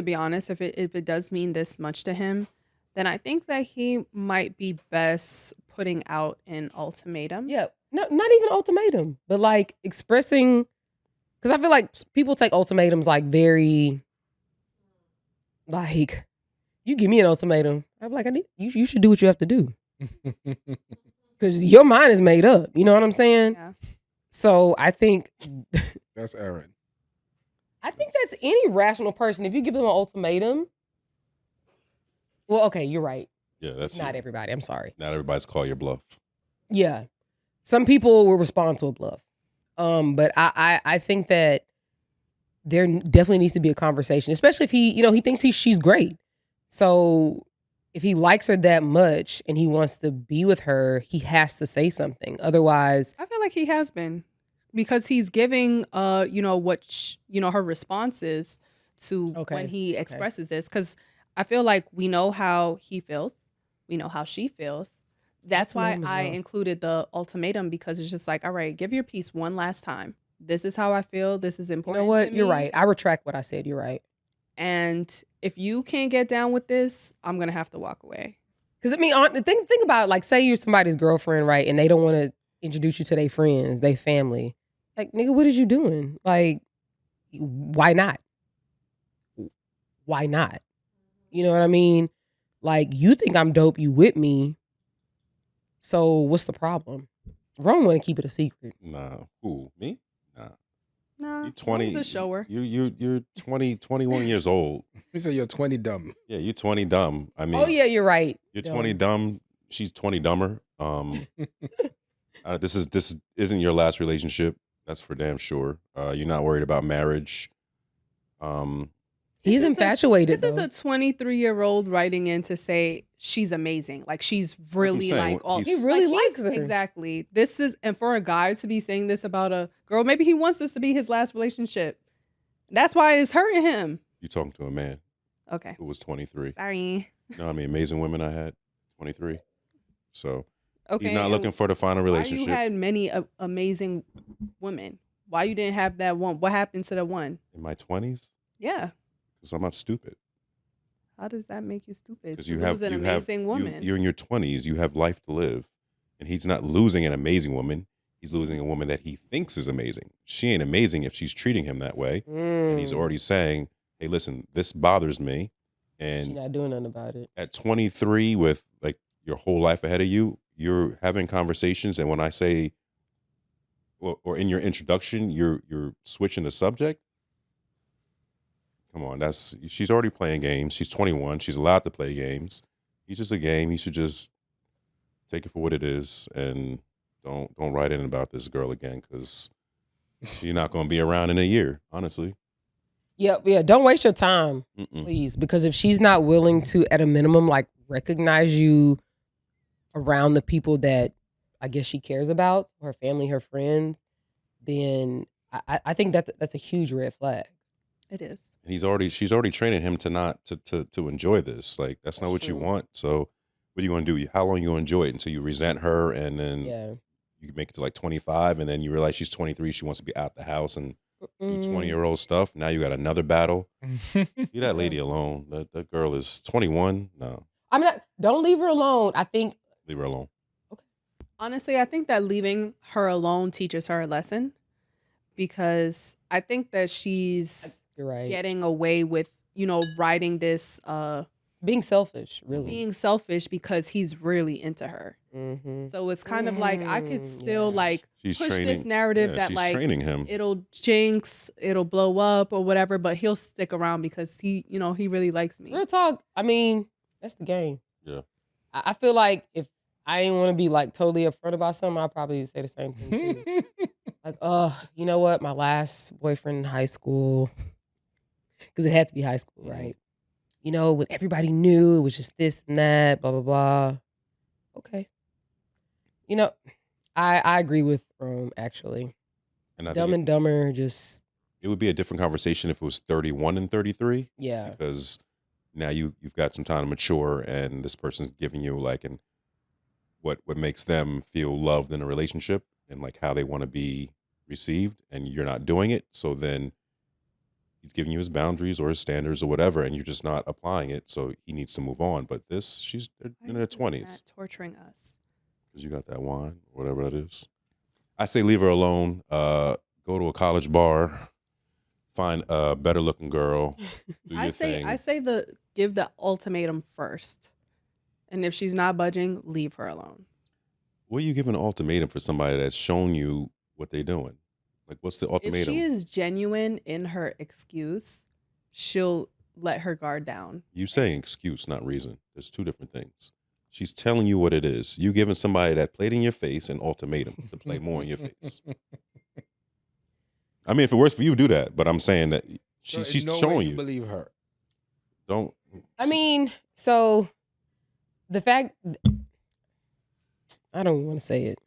D: be honest, if it does mean this much to him, then I think that he might be best putting out an ultimatum.
B: Yeah, not even ultimatum, but like expressing, because I feel like people take ultimatums like very, like, you give me an ultimatum, I'm like, you should do what you have to do. Because your mind is made up. You know what I'm saying?
D: Yeah.
B: So I think
A: That's Aaron.
B: I think that's any rational person. If you give them an ultimatum, well, okay, you're right.
E: Yeah, that's
B: Not everybody. I'm sorry.
E: Not everybody's call your bluff.
B: Yeah, some people will respond to a bluff. But I think that there definitely needs to be a conversation, especially if he thinks she's great. So if he likes her that much and he wants to be with her, he has to say something. Otherwise,
D: I feel like he has been, because he's giving her responses to when he expresses this. Because I feel like we know how he feels, we know how she feels. That's why I included the ultimatum, because it's just like, all right, give your piece one last time. This is how I feel. This is important.
B: you know what?
D: to me.
B: You're right. I retract what I said. You're right.
D: And if you can't get down with this, I'm gonna have to walk away.
B: Because I mean, think about like, say you're somebody's girlfriend, right? And they don't want to introduce you to their friends, their family. Like, nigga, what is you doing? Like, why not? Why not? You know what I mean? Like, you think I'm dope, you with me. So what's the problem? Rome want to keep it a secret.
E: Nah. Who? Me? Nah.
D: Nah,
E: You 20.
D: Rome's a shower.
E: You're 20, 21 years old.
A: He said you're 20 dumb.
E: Yeah, you're 20 dumb. I mean,
B: Oh yeah, you're right.
E: you're 20 dumb. She's 20 dumber. This isn't your last relationship. That's for damn sure. You're not worried about marriage.
B: He's infatuated.
D: This is a 23-year-old writing in to say she's amazing. Like she's really
E: saying.
D: like all.
E: He
B: really likes her.
D: Exactly. This is, and for a guy to be saying this about a girl, maybe he wants this to be his last relationship. That's why it's hurting him.
E: You talking to a man
D: Okay.
E: who was 23.
D: Sorry.
E: You know how many amazing women I had? 23. So
D: Okay.
E: he's not looking for the final relationship.
D: Why you had many amazing women? Why you didn't have that one? What happened to the one?
E: In my 20s?
D: Yeah.
E: Because I'm not stupid.
D: How does that make you stupid?
E: Because you have
D: an amazing woman.
E: You're in your 20s. You have life to live, and he's not losing an amazing woman. He's losing a woman that he thinks is amazing. She ain't amazing if she's treating him that way, and he's already saying, "Hey, listen, this bothers me." And
B: she's not doing nothing about it.
E: At 23, with like your whole life ahead of you, you're having conversations, and when I say, well, or in your introduction, you're switching the subject. Come on, she's already playing games. She's 21. She's allowed to play games. He's just a game. He should just take it for what it is, and don't write in about this girl again, because she's not going to be around in a year. Honestly.
B: Yeah. Don't waste your time, please, because if she's not willing to, at a minimum, like recognize you around the people that I guess she cares about, her family, her friends, then I think that's a huge red flag.
D: It is.
E: And she's already training him to not to enjoy this. Like that's not what
B: true.
E: you want. So what are you going to do? How long are you going to enjoy it until you resent her, and then you make it to like 25, and then you realize she's 23. She wants to be out the house and do 20-year-old stuff. Now you got another battle. Leave that lady alone. That girl is 21. No,
B: I'm not. Don't leave her alone. I think
E: leave her alone.
D: Honestly, I think that leaving her alone teaches her a lesson, because I think that she's
B: you're right.
D: getting away with, writing this
B: being selfish, really.
D: Being selfish because he's really into her.
B: Mm-hmm.
D: So it's kind of like I could still
E: she's
D: push
E: training,
D: this narrative that
E: she's
D: like
E: training him.
D: It'll jinx, it'll blow up or whatever, but he'll stick around because he really likes me.
B: Real talk. I mean, that's the game.
E: Yeah.
B: I feel like if I didn't want to be like totally upfront about something, I'd probably say the same thing too. Like, you know what? My last boyfriend in high school, because it had to be high school, right? When everybody knew it was just this and that, blah, blah, blah. Okay. I agree with Rome, actually.
E: And
B: Dumb and Dumber, just...
E: It would be a different conversation if it was 31 and 33.
B: Yeah.
E: Because now you've got some time to mature, and this person's giving you like what makes them feel loved in a relationship, and like how they want to be received, and you're not doing it. So then he's giving you his boundaries or his standards or whatever, and you're just not applying it. So he needs to move on. But they're in their 20s.
D: Torturing us.
E: Because you got that wine, whatever that is. I say leave her alone. Go to a college bar, find a better looking girl. Do your thing.
D: I say give the ultimatum first. And if she's not budging, leave her alone.
E: What are you giving an ultimatum for somebody that's shown you what they're doing? Like, what's the ultimatum?
D: If she is genuine in her excuse, she'll let her guard down.
E: You saying excuse, not reason. There's two different things. She's telling you what it is. You giving somebody that played in your face an ultimatum to play more in your face. I mean, if it works for you, do that. But I'm saying that she's showing you.
A: Believe her.
E: Don't.
B: I mean, so the fact... I don't want to say it.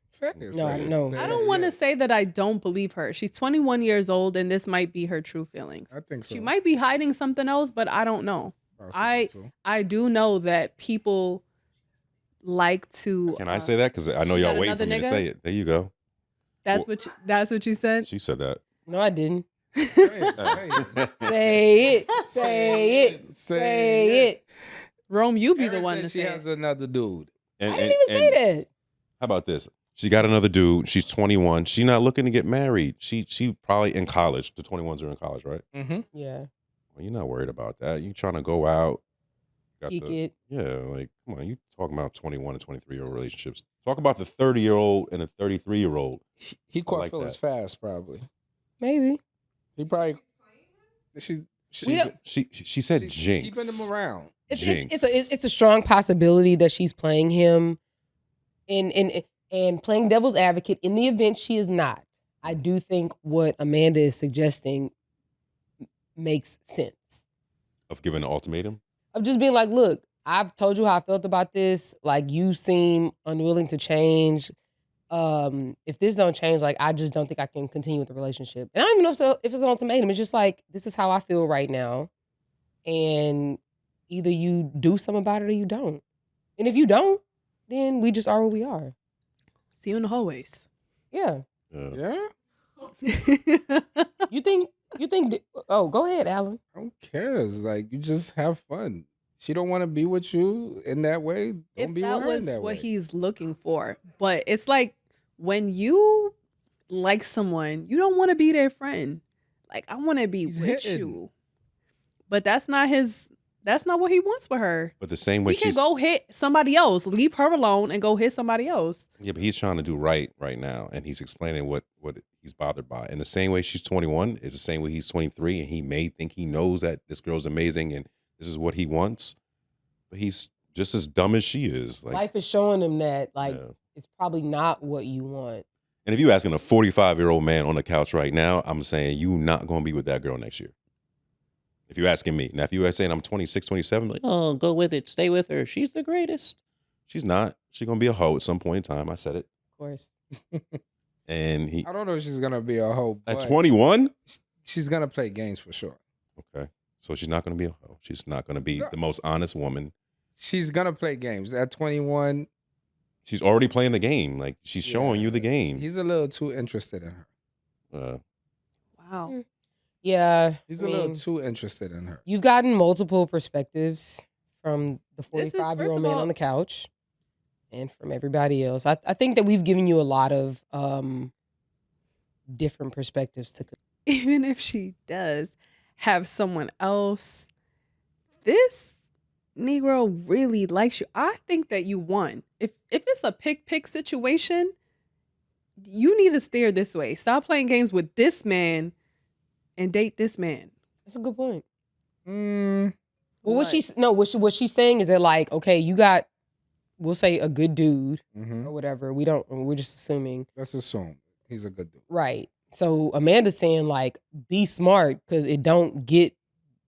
B: No.
D: I don't want to say that I don't believe her. She's 21 years old, and this might be her true feelings.
A: I think so.
D: She might be hiding something else, but I don't know. I do know that people like to.
E: Can I say that? Because I know y'all waiting for me to say it. There you go.
D: That's what you said.
E: She said that.
B: No, I didn't.
A: Say it.
B: Say it. Say it. Say it.
D: Rome, you be the
A: Erin
D: one
A: said
D: to
A: she
D: say
A: has
D: it.
A: another dude.
E: And,
B: I didn't even say that.
E: How about this? She got another dude. She's 21. She's not looking to get married. She probably in college. The 21s are in college, right?
A: Mm-hmm.
B: Yeah.
E: Well, you're not worried about that. You trying to go out.
B: Kick it.
E: Yeah, like, come on. You talking about 21 and 23-year-old relationships. Talk about the 30-year-old and a 33-year-old.
A: He caught
E: like
A: feelings
E: that.
A: fast, probably.
B: Maybe.
A: He probably. She
E: She said
A: she's
E: jinx.
A: keeping him around.
E: Jinx.
B: It's a strong possibility that she's playing him and playing devil's advocate in the event she is not. I do think what Amanda is suggesting makes sense.
E: Of giving an ultimatum?
B: Of just being like, look, I've told you how I felt about this. Like, you seem unwilling to change. If this don't change, like, I just don't think I can continue with the relationship. And I don't even know if it's an ultimatum. It's just like, this is how I feel right now. And either you do something about it or you don't. And if you don't, then we just are what we are.
D: See you in the hallways.
B: Yeah.
A: Yeah.
B: You think, oh, go ahead, Alan.
A: Who cares? Like, you just have fun. She don't want to be with you in that way. Don't
D: If
A: be
D: that
A: with her in
D: was
A: that
D: what
A: way.
D: he's looking for. But it's like when you like someone, you don't want to be their friend. Like, I want to be
A: He's
D: with
A: hitting.
D: you. But that's not what he wants with her.
E: But the same way
D: He can
E: she's
D: go hit somebody else. Leave her alone and go hit somebody else.
E: Yeah, but he's trying to do right now, and he's explaining what he's bothered by. And the same way she's 21 is the same way he's 23, and he may think he knows that this girl's amazing and this is what he wants, but he's just as dumb as she is. Like,
B: Life is showing him that, like,
E: yeah.
B: it's probably not what you want.
E: And if you're asking a 45-year-old man on the couch right now, I'm saying you're not going to be with that girl next year. If you're asking me. Now, if you're saying I'm 26, 27, like, oh, go with it. Stay with her. She's the greatest. She's not. She's going to be a hoe at some point in time. I said it.
B: Of course.
E: And he,
A: I don't know if she's gonna be a hoe.
E: at
A: but
E: 21?
A: she's gonna play games for sure.
E: Okay. So she's not going to be a hoe. She's not going to be
A: No.
E: the most honest woman.
A: She's gonna play games at 21.
E: She's already playing the game. Like, she's showing you the
A: Yeah,
E: game.
A: He's a little too interested in her.
D: Wow.
B: Yeah.
A: He's
B: I
A: a little
B: mean,
A: too interested in her.
B: You've gotten multiple perspectives from the
D: This is,
B: 45-year-old
D: first of
B: man
D: all-
B: on the couch and from everybody else. I think that we've given you a lot of different perspectives to.
D: Even if she does have someone else, this Negro really likes you. I think that you won. If it's a pick situation, you need to steer this way. Stop playing games with this man and date this man.
B: That's a good point.
A: Mm,
B: Well, what she's saying is that, like, okay, you got, we'll say, a good dude
A: mhm.
B: or whatever. We're just assuming.
A: Let's assume he's a good dude.
B: Right. So Amanda's saying, like, be smart because it don't get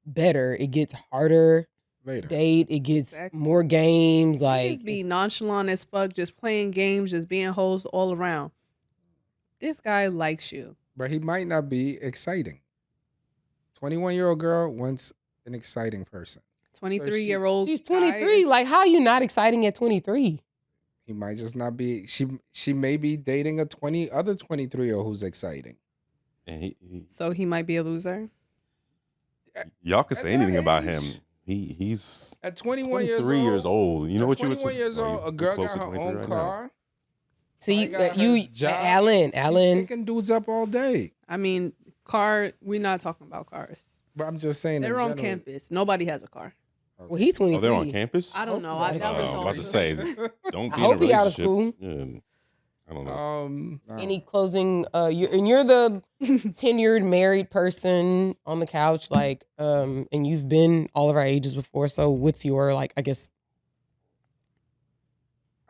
B: better. It gets harder.
A: Later.
B: Date. It gets
D: Exactly.
B: more games.
D: You
B: Like,
D: just be
B: it's-
D: nonchalant as fuck, just playing games, just being hoes all around. This guy likes you.
A: But he might not be exciting. 21-year-old girl wants an exciting person.
D: 23-year-old.
B: she's 23. Like, how are you not exciting at 23?
A: He might just not be. She may be dating a 23-year-old who's exciting.
E: And he
D: So he might be a loser.
E: y'all can
A: At
E: say
A: that
E: anything about him.
A: age.
E: He's
A: At 21 years
E: 23 years old. You know
A: at
E: what you would
A: 21
E: say?
A: years
E: Oh,
A: old,
E: you
A: a girl
E: close
A: got
E: to
A: her
E: 23
A: own
E: right now.
A: car.
B: See,
A: got her
B: you,
A: job.
B: Alan,
A: She's picking dudes up all day.
D: I mean, we're not talking about cars.
A: But I'm just saying.
D: They're on
A: general.
D: campus. Nobody has a car.
B: well, he's 23.
E: Oh, they're on campus?
D: I don't know.
B: I
D: I,
B: was
D: that was
E: I was
D: all
E: about to say, don't
B: I
E: be
B: hope
E: in a
B: he out of
E: relationship.
B: school.
E: Yeah, I don't know.
B: Any closing? You're the tenured married person on the couch, like, and you've been all of our ages before. So, what's your, like? I guess.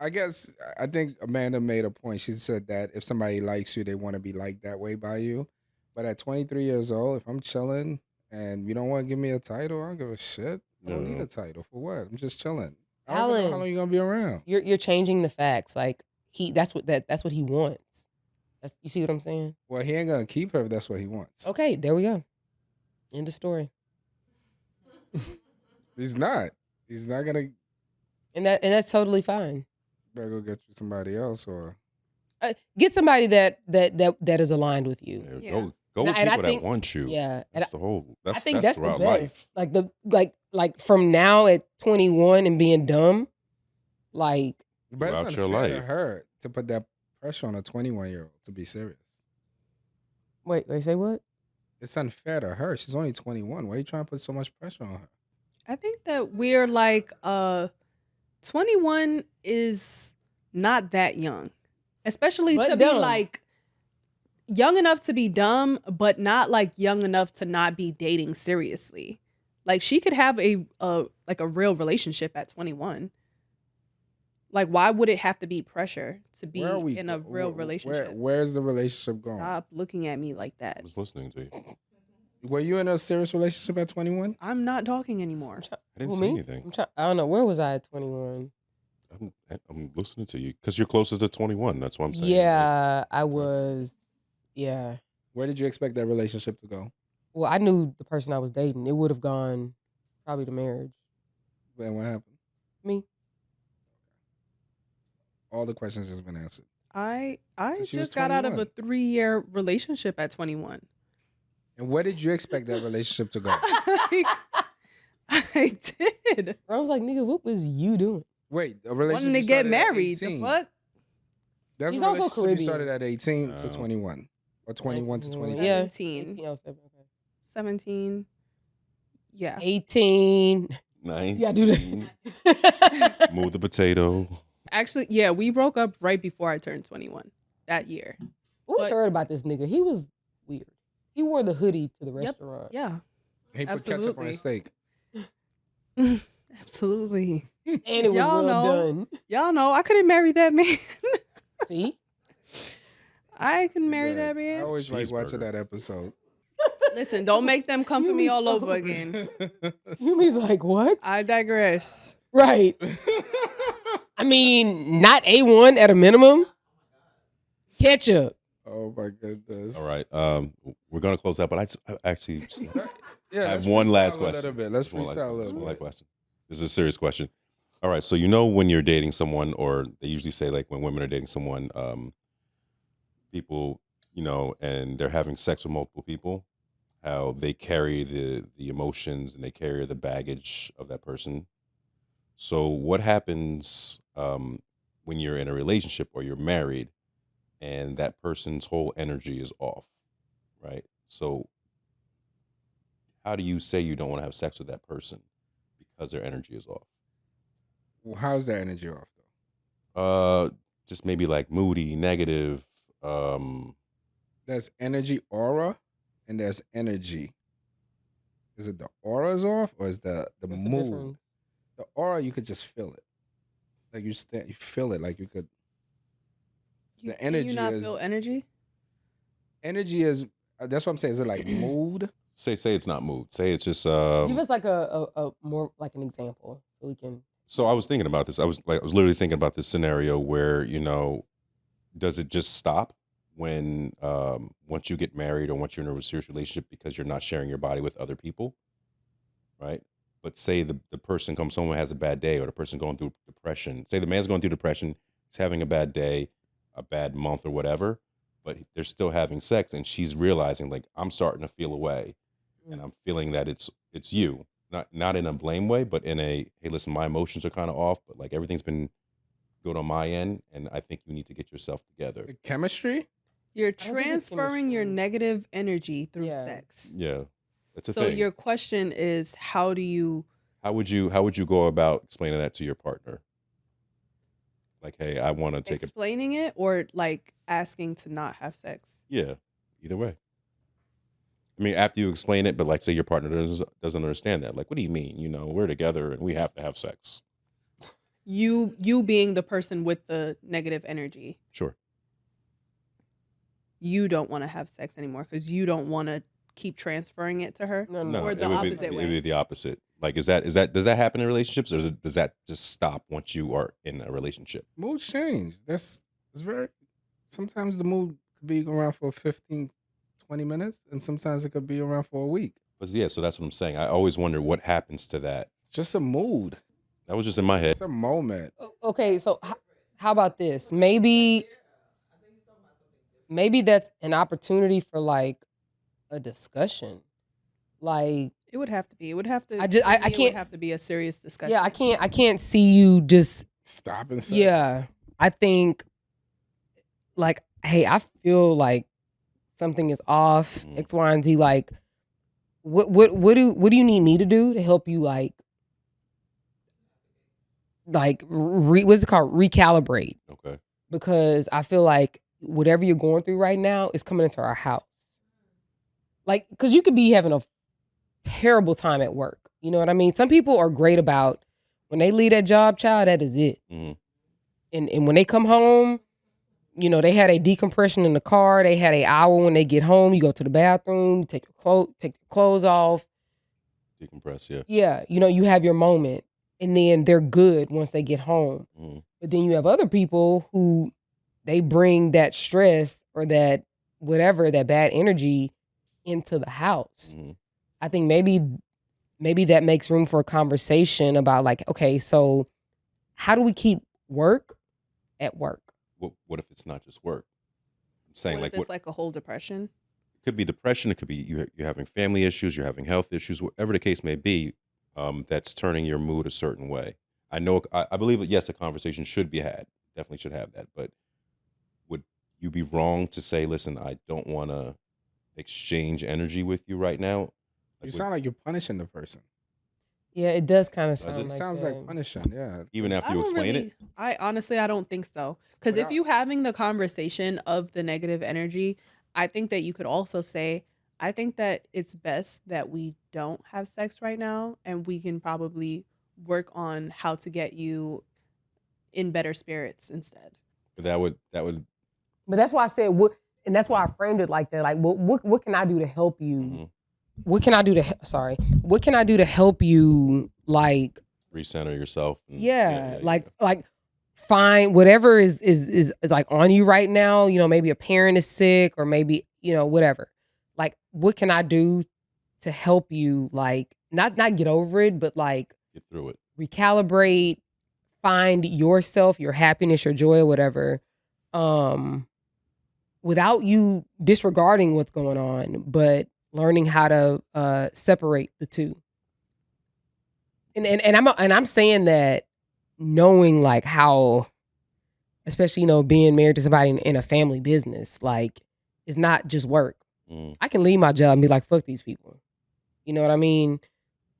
A: I think Amanda made a point. She said that if somebody likes you, they want to be liked that way by you. But at 23 years old, if I'm chilling and you don't want to give me a title, I don't give a shit. I don't need
E: No.
A: a title for what? I'm just chilling. I don't even know
B: Alan.
A: how long you gonna be around.
B: You're changing the facts. Like, that's what he wants. You see what I'm saying?
A: Well, he ain't gonna keep her if that's what he wants.
B: Okay, there we go. End of story.
A: He's not. He's not gonna.
B: And that's totally fine.
A: Better go get you somebody else or.
B: Get somebody that is aligned with you.
E: Yeah,
D: Yeah.
E: Go Go with
B: And I
E: people
B: think-
E: that want you.
B: Yeah, and
E: That's the whole.
B: I think
E: That's
B: that's the
E: throughout
B: best.
E: life.
B: Like from now at 21 and being dumb, like
A: But it's
E: Throughout your
A: unfair to
E: life.
A: her to put that pressure on a 21-year-old to be serious.
B: wait, say what?
A: It's unfair to her. She's only 21. Why are you trying to put so much pressure on her?
D: I think that we're like 21 is not that young. Especially
B: But
D: to
B: dumb.
D: be like young enough to be dumb, but not like young enough to not be dating seriously. Like she could have a real relationship at 21. Like why would it have to be pressure to be
A: Where are we?
D: in a real relationship?
A: Where's the relationship going?
D: Stop looking at me like that.
E: I was listening to you.
A: Were you in a serious relationship at 21?
D: I'm not talking anymore.
E: I didn't
B: Who,
E: say
B: me?
E: anything.
B: I don't know. Where was I at 21?
E: I'm listening to you because you're closest to 21. That's what I'm saying.
B: Yeah, I was. Yeah.
A: Where did you expect that relationship to go?
B: Well, I knew the person I was dating. It would have gone probably to marriage.
A: Then what happened?
B: Me.
A: All the questions just been answered.
D: I
A: She was
D: just got out of a
A: 21.
D: 3-year relationship at 21.
A: And where did you expect that relationship to go?
D: I did.
B: I was like, nigga, what was you doing?
A: Wait, a relationship
D: Wanting to
A: you
D: get
A: started at
D: married.
A: 18.
D: The fuck?
A: That's
B: She's
A: a
B: also
A: relationship you
B: Caribbean.
A: started at 18 to
E: Oh.
A: 21. Or 21 to 22.
B: Yeah.
D: 17.
B: 18, I was 7, okay.
D: 17. Yeah.
B: 18.
E: Nice.
B: Yeah, do that.
E: Move the potato.
D: Actually, yeah, we broke up right before I turned 21 that year.
B: We
D: But-
B: heard about this nigga. He was weird. He wore the hoodie to the restaurant.
D: Yeah.
A: He put ketchup on
D: Absolutely.
A: his steak.
D: Absolutely.
B: And it was
D: Y'all
B: well
D: know.
B: done.
D: Y'all know I couldn't marry that man.
B: See?
D: I can marry
A: Yeah,
D: that man.
A: I always like watching
E: Cheeseburger.
A: that episode.
D: Listen, don't make them come for
B: You
D: me
B: be
D: all
B: so-
D: over again.
B: Yumi's like, what?
D: I digress.
B: Right. I mean, not A1 at a minimum. Ketchup.
A: Oh my goodness.
E: All right. We're gonna close out, but I actually just
A: Yeah,
E: I have
A: let's
E: one
A: freestyle
E: last
A: a
E: question.
A: little bit. Let's
E: One last-
A: freestyle a
E: one
A: little
E: last
A: bit.
E: question. This is a serious question. All right. So when you're dating someone, or they usually say like when women are dating someone, people, and they're having sex with multiple people, how they carry the emotions and they carry the baggage of that person. So what happens when you're in a relationship or you're married and that person's whole energy is off, right? So how do you say you don't want to have sex with that person because their energy is off?
A: Well, how's that energy off though?
E: Just maybe like moody, negative.
A: There's energy aura and there's energy. Is it the aura's off or is the
B: What's the
A: mood?
B: difference?
A: The aura, you could just feel it. Like you feel it. Like you could. The
D: Can
A: energy
D: you not
A: is
D: feel energy?
A: energy is. That's what I'm saying. Is it like mood?
E: Say it's not mood. Say it's just.
B: Give us like a more like an example so we can.
E: So I was thinking about this. I was literally thinking about this scenario where does it just stop when once you get married or once you're in a serious relationship because you're not sharing your body with other people, right? But say the person comes home and has a bad day, or the person going through depression. Say the man's going through depression, he's having a bad day, a bad month or whatever, but they're still having sex, and she's realizing like I'm starting to feel away, and I'm feeling that it's you, not in a blame way, but in a hey, listen, my emotions are kind of off, but like everything's been good on my end, and I think you need to get yourself together.
A: The chemistry?
D: You're
B: don't think it's
D: transferring your
B: chemistry.
D: negative energy through
B: Yeah.
D: sex.
E: Yeah, that's a
D: So
E: thing.
D: your question is, how do you?
E: How would you go about explaining that to your partner? Like, hey, I want to take
D: Explaining it, or like asking to not have sex?
E: yeah, either way. I mean, after you explain it, but like, say your partner doesn't understand that. Like, what do you mean? We're together and we have to have sex.
D: You being the person with the negative energy,
E: Sure.
D: you don't want to have sex anymore because you don't want to keep transferring it to her.
B: No,
E: No,
D: Or the
E: it would
D: opposite
E: be,
D: way.
E: It would be the opposite. Like, does that happen in relationships, or does that just stop once you are in a relationship?
A: Mood change. It's very. Sometimes the mood could be around for 15, 20 minutes, and sometimes it could be around for a week.
E: But yeah, so that's what I'm saying. I always wonder what happens to that.
A: Just a mood.
E: That was just in my head.
A: It's a moment.
B: Okay, so how about this? Maybe that's an opportunity for like a discussion. Like,
D: It would have to be. It would have to.
B: I just-
D: for
B: I
D: me, it would
B: can't-
D: have to be a serious discussion.
B: yeah, I can't see you just
A: Stopping sex.
B: yeah. I think like, hey, I feel like something is off, X, Y, and Z. Like, what do you need me to do to help you like what's it called? Recalibrate.
E: Okay.
B: Because I feel like whatever you're going through right now is coming into our house. Like, because you could be having a terrible time at work. You know what I mean? Some people are great about when they leave that job, child, that is it.
E: Mhm.
B: And when they come home, you know, they had a decompression in the car. They had an hour when they get home. You go to the bathroom, take your clothes off.
E: Decompress, yeah.
B: Yeah, you know, you have your moment. And then they're good once they get home.
E: Mhm.
B: But then you have other people who they bring that stress or that whatever, that bad energy into the house.
E: Mhm.
B: I think maybe that makes room for a conversation about like, okay, so how do we keep work at work?
E: What if it's not just work? I'm saying
D: What
E: like
D: if it's like a whole depression?
E: it could be depression. It could be you're having family issues. You're having health issues. Whatever the case may be, that's turning your mood a certain way. I know. I believe that yes, a conversation should be had. Definitely should have that. But would you be wrong to say, listen, I don't want to exchange energy with you right now?
A: You sound like you're punishing the person.
B: Yeah, it does kind of
E: Does
B: sound
E: it?
A: It
B: like
A: sounds
B: that.
A: like punishing. Yeah.
E: Even after
D: I
E: you
D: don't
E: explain
D: really,
E: it?
D: I honestly, I don't think so. Because if
A: Without-
D: you having the conversation of the negative energy, I think that you could also say, I think that it's best that we don't have sex right now, and we can probably work on how to get you in better spirits instead.
E: But that would
B: But that's why I said what, and that's why I framed it like that. Like, what can I do to help you?
E: mhm,
B: What can I do to what can I do to help you like
E: recenter yourself. And,
B: like find whatever is like on you right now, you know, maybe a parent is sick or maybe, you know, whatever. Like, what can I do to help you like not get over it, but like
E: get through it.
B: recalibrate, find yourself, your happiness, your joy, whatever. Without you disregarding what's going on, but learning how to separate the two. And I'm saying that knowing like how, especially, you know, being married to somebody in a family business, like it's not just work.
E: Mm.
B: I can leave my job and be like, fuck these people. You know what I mean?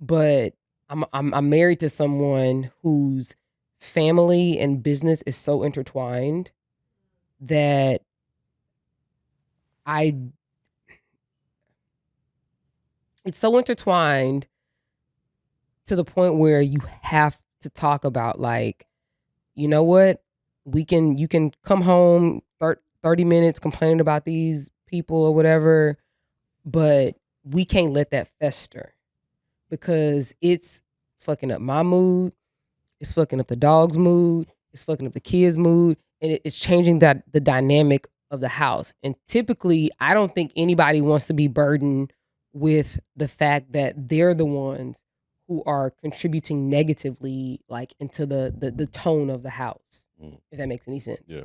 B: But I'm married to someone whose family and business is so intertwined that it's so intertwined to the point where you have to talk about like, you know what? You can come home 30 minutes complaining about these people or whatever, but we can't let that fester because it's fucking up my mood. It's fucking up the dog's mood. It's fucking up the kids' mood. And it's changing the dynamic of the house. And typically, I don't think anybody wants to be burdened with the fact that they're the ones who are contributing negatively, like into the tone of the house.
E: Mm.
B: If that makes any sense.
E: Yeah.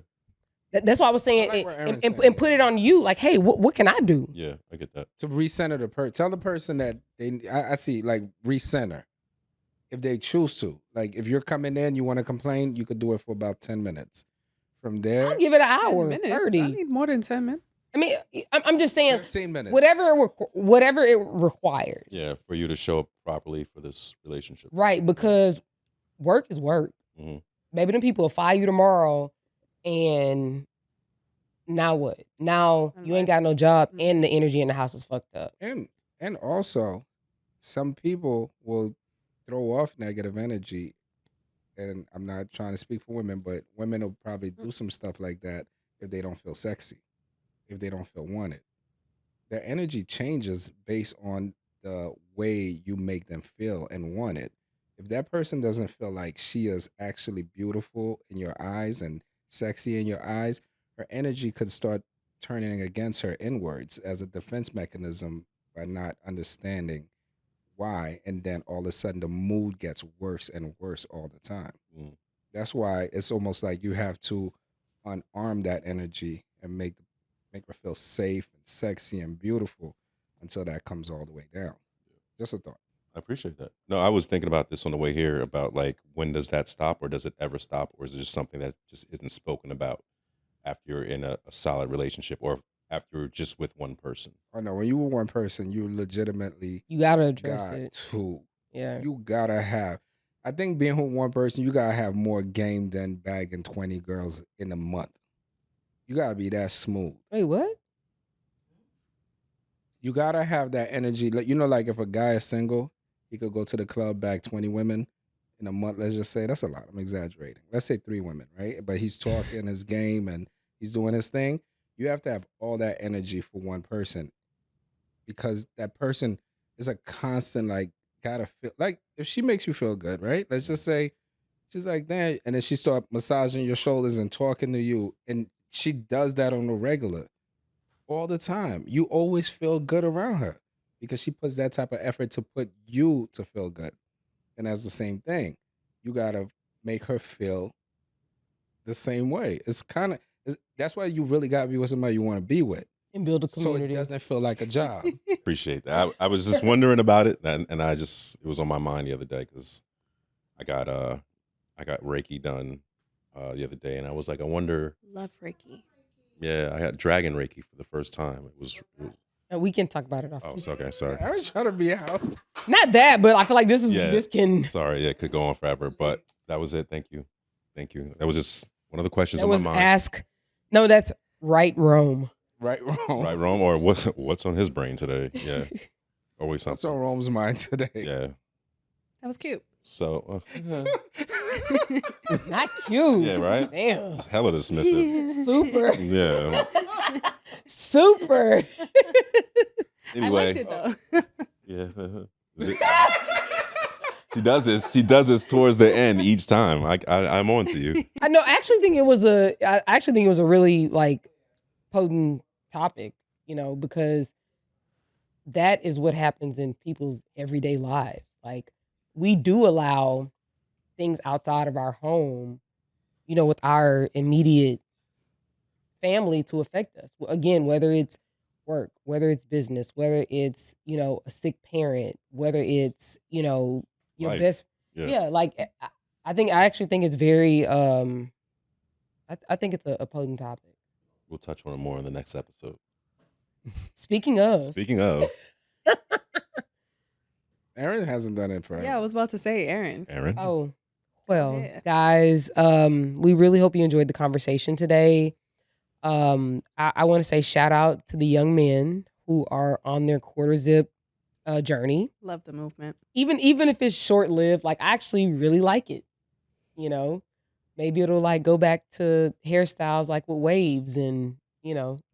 B: That's why I was saying,
A: I like what Aaron's
B: and
A: saying.
B: put it on you. Like, hey, what can I do?
E: Yeah, I get that.
A: To recenter the person. Tell the person that I see, like, recenter. If they choose to. Like, if you're coming in, you want to complain, you could do it for about 10 minutes. From there,
B: I'll give it an
D: 10
B: hour,
D: minutes?
B: 30.
D: I need more than 10 minutes.
B: I mean, I'm just saying,
A: 15 minutes.
B: whatever it requires.
E: Yeah, for you to show up properly for this relationship.
B: Right, because work is work.
E: Mhm.
B: Maybe them people will fire you tomorrow, and now what? Now you ain't got no job, and the energy in the house is fucked up.
A: And also, some people will throw off negative energy. And I'm not trying to speak for women, but women will probably do some stuff like that if they don't feel sexy, if they don't feel wanted. Their energy changes based on the way you make them feel and wanted. If that person doesn't feel like she is actually beautiful in your eyes and sexy in your eyes, her energy could start turning against her inwards as a defense mechanism by not understanding why, and then all of a sudden the mood gets worse and worse all the time.
E: Mm.
A: That's why it's almost like you have to unarm that energy and make her feel safe and sexy and beautiful, until that comes all the way down. Just a thought.
E: I appreciate that. No, I was thinking about this on the way here about like when does that stop, or does it ever stop, or is it just something that just isn't spoken about after you're in a solid relationship, or after you're just with one person?
A: I know when you were one person, you legitimately
B: You gotta address
A: got
B: it.
A: to.
B: Yeah.
A: You gotta have. I think being with one person, you gotta have more game than bagging 20 girls in a month. You gotta be that smooth.
B: Wait, what?
A: You gotta have that energy. Like, you know, like if a guy is single, he could go to the club, bag 20 women in a month. Let's just say that's a lot. I'm exaggerating. Let's say 3 women, right? But he's talking his game and he's doing his thing. You have to have all that energy for one person, because that person is a constant, like, gotta feel like if she makes you feel good, right? Let's just say she's like that, and then she start massaging your shoulders and talking to you, and she does that on the regular all the time. You always feel good around her because she puts that type of effort to put you to feel good. And that's the same thing. You gotta make her feel the same way. It's kind of that's why you really gotta be with somebody you want to be with,
B: And build a
A: so it
B: community.
A: doesn't feel like a job.
E: Appreciate that. I was just wondering about it, and I just it was on my mind the other day because I got Reiki done the other day, and I was like, I wonder.
D: Love Reiki.
E: Yeah, I had Dragon Reiki for the first time. It was
B: And we can talk about it after.
E: oh, so okay, sorry.
A: I was trying to be out.
B: Not that, but I feel like this is
E: Yeah.
B: this can.
E: Sorry, yeah, it could go on forever, but that was it. Thank you. That was just one of the questions
B: That
E: on
B: was
E: my mind.
B: ask. No, that's right, Rome.
A: Right, wrong.
E: Right, Rome, or what's on his brain today? Yeah, always
A: What's
E: something.
A: on Rome's mind today?
E: Yeah.
D: That was cute.
E: So,
B: Not cute.
E: yeah, right.
B: Damn.
E: It's hella dismissive.
B: Super.
E: Yeah.
B: Super.
E: Anyway,
D: I liked it though.
E: yeah. She does this. She does this towards the end each time. I'm on to you.
B: I know. I actually think it was a really like potent topic, because that is what happens in people's everyday lives. Like, we do allow things outside of our home, with our immediate family to affect us. Again, whether it's work, whether it's business, whether it's, a sick parent, whether it's, your
E: Life.
B: best.
E: Yeah.
B: Yeah. Like, I actually think it's very, I think it's a potent topic.
E: We'll touch on it more in the next episode.
B: Speaking of,
E: Speaking of,
A: Aaron hasn't done it forever.
D: Yeah, I was about to say Aaron.
E: Aaron.
B: oh, well,
D: ahead.
B: guys, we really hope you enjoyed the conversation today. I want to say shout out to the young men who are on their quarter zip journey.
D: Love the movement.
B: Even if it's short lived, like, I actually really like it. Maybe it'll like go back to hairstyles like with waves and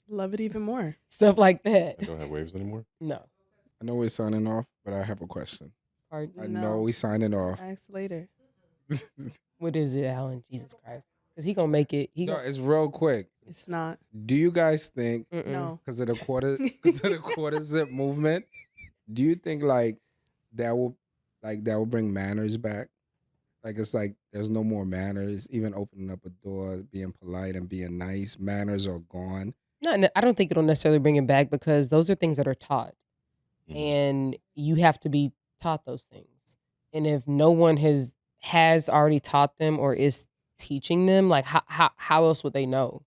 D: Love it even more.
B: stuff like that.
E: I don't have waves anymore.
B: No,
A: I know we're signing off, but I have a question.
B: pardon.
A: I
D: No.
A: know we're signing off.
D: Ask later.
B: What is it, Alan? Jesus Christ, because he gonna make it.
A: No, it's real quick.
D: It's not.
A: Do you guys think,
D: No.
A: because of the quarter zip movement, do you think like that will bring manners back? Like, it's like there's no more manners. Even opening up a door, being polite and being nice, manners are gone.
B: No, I don't think it'll necessarily bring it back, because those are things that are taught,
E: Mhm.
B: and you have to be taught those things. And if no one has already taught them or is teaching them, like, how else would they know?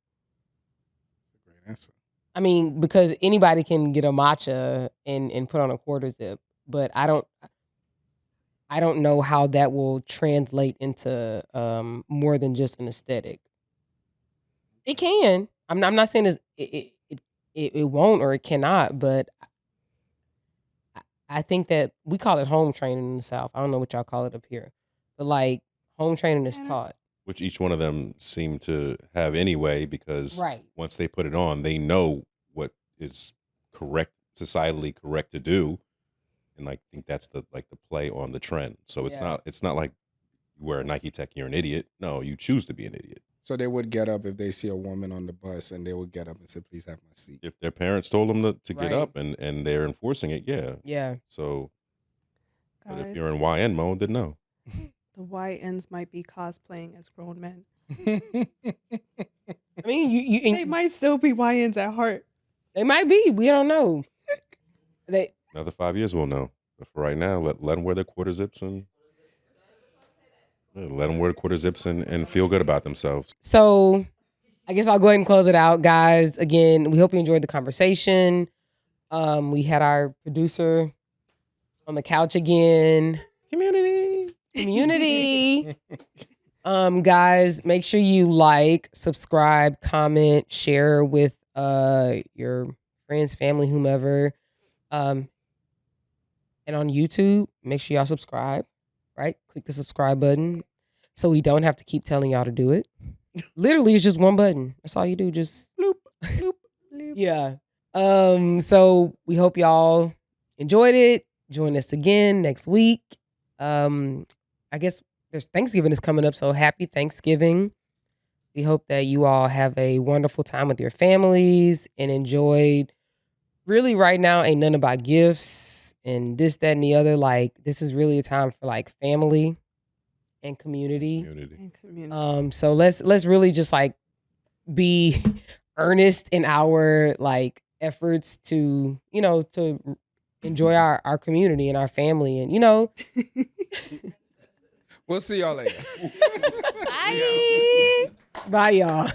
A: Great answer.
B: I mean, because anybody can get a matcha and put on a quarter zip, but I don't know how that will translate into more than just an aesthetic. It can. I'm not saying it won't or it cannot, but I think that we call it home training in the South. I don't know what y'all call it up here, but like, home training is
D: Kind of.
B: taught.
E: Which each one of them seem to have anyway, because
B: Right.
E: once they put it on, they know what is correct, societally correct to do, and like, I think that's the play on the trend. So it's
B: Yeah.
E: not like you wear a Nike Tech, you're an idiot. No, you choose to be an idiot.
A: So they would get up if they see a woman on the bus, and they would get up and say, "Please have my seat."
E: If their parents told them to get
B: Right.
E: up and they're enforcing it, yeah.
B: Yeah.
E: So, but if
D: Guys,
E: you're in YN mode, then no.
D: the YNs might be cosplaying as grown men.
B: I mean,
D: They might still be YNs at heart.
B: they might be. We don't know. They
E: Another 5 years, we'll know. But for right now, let them wear their quarter zips and feel good about themselves.
B: So I guess I'll go ahead and close it out, guys. Again, we hope you enjoyed the conversation. We had our producer on the couch again. Community. Guys, make sure you like, subscribe, comment, share with your friends, family, whomever. And on YouTube, make sure y'all subscribe, right? Click the subscribe button so we don't have to keep telling y'all to do it. Literally, it's just one button. That's all you do. Just bloop, bloop, bloop. Yeah. So we hope y'all enjoyed it. Join us again next week. I guess there's Thanksgiving is coming up, so happy Thanksgiving. We hope that you all have a wonderful time with your families and enjoyed. Really, right now ain't nothing about gifts and this, that, and the other. Like, this is really a time for like family and community. So let's really just like be earnest in our like efforts to, to enjoy our community and our family, and
A: We'll see y'all later.
B: Bye y'all.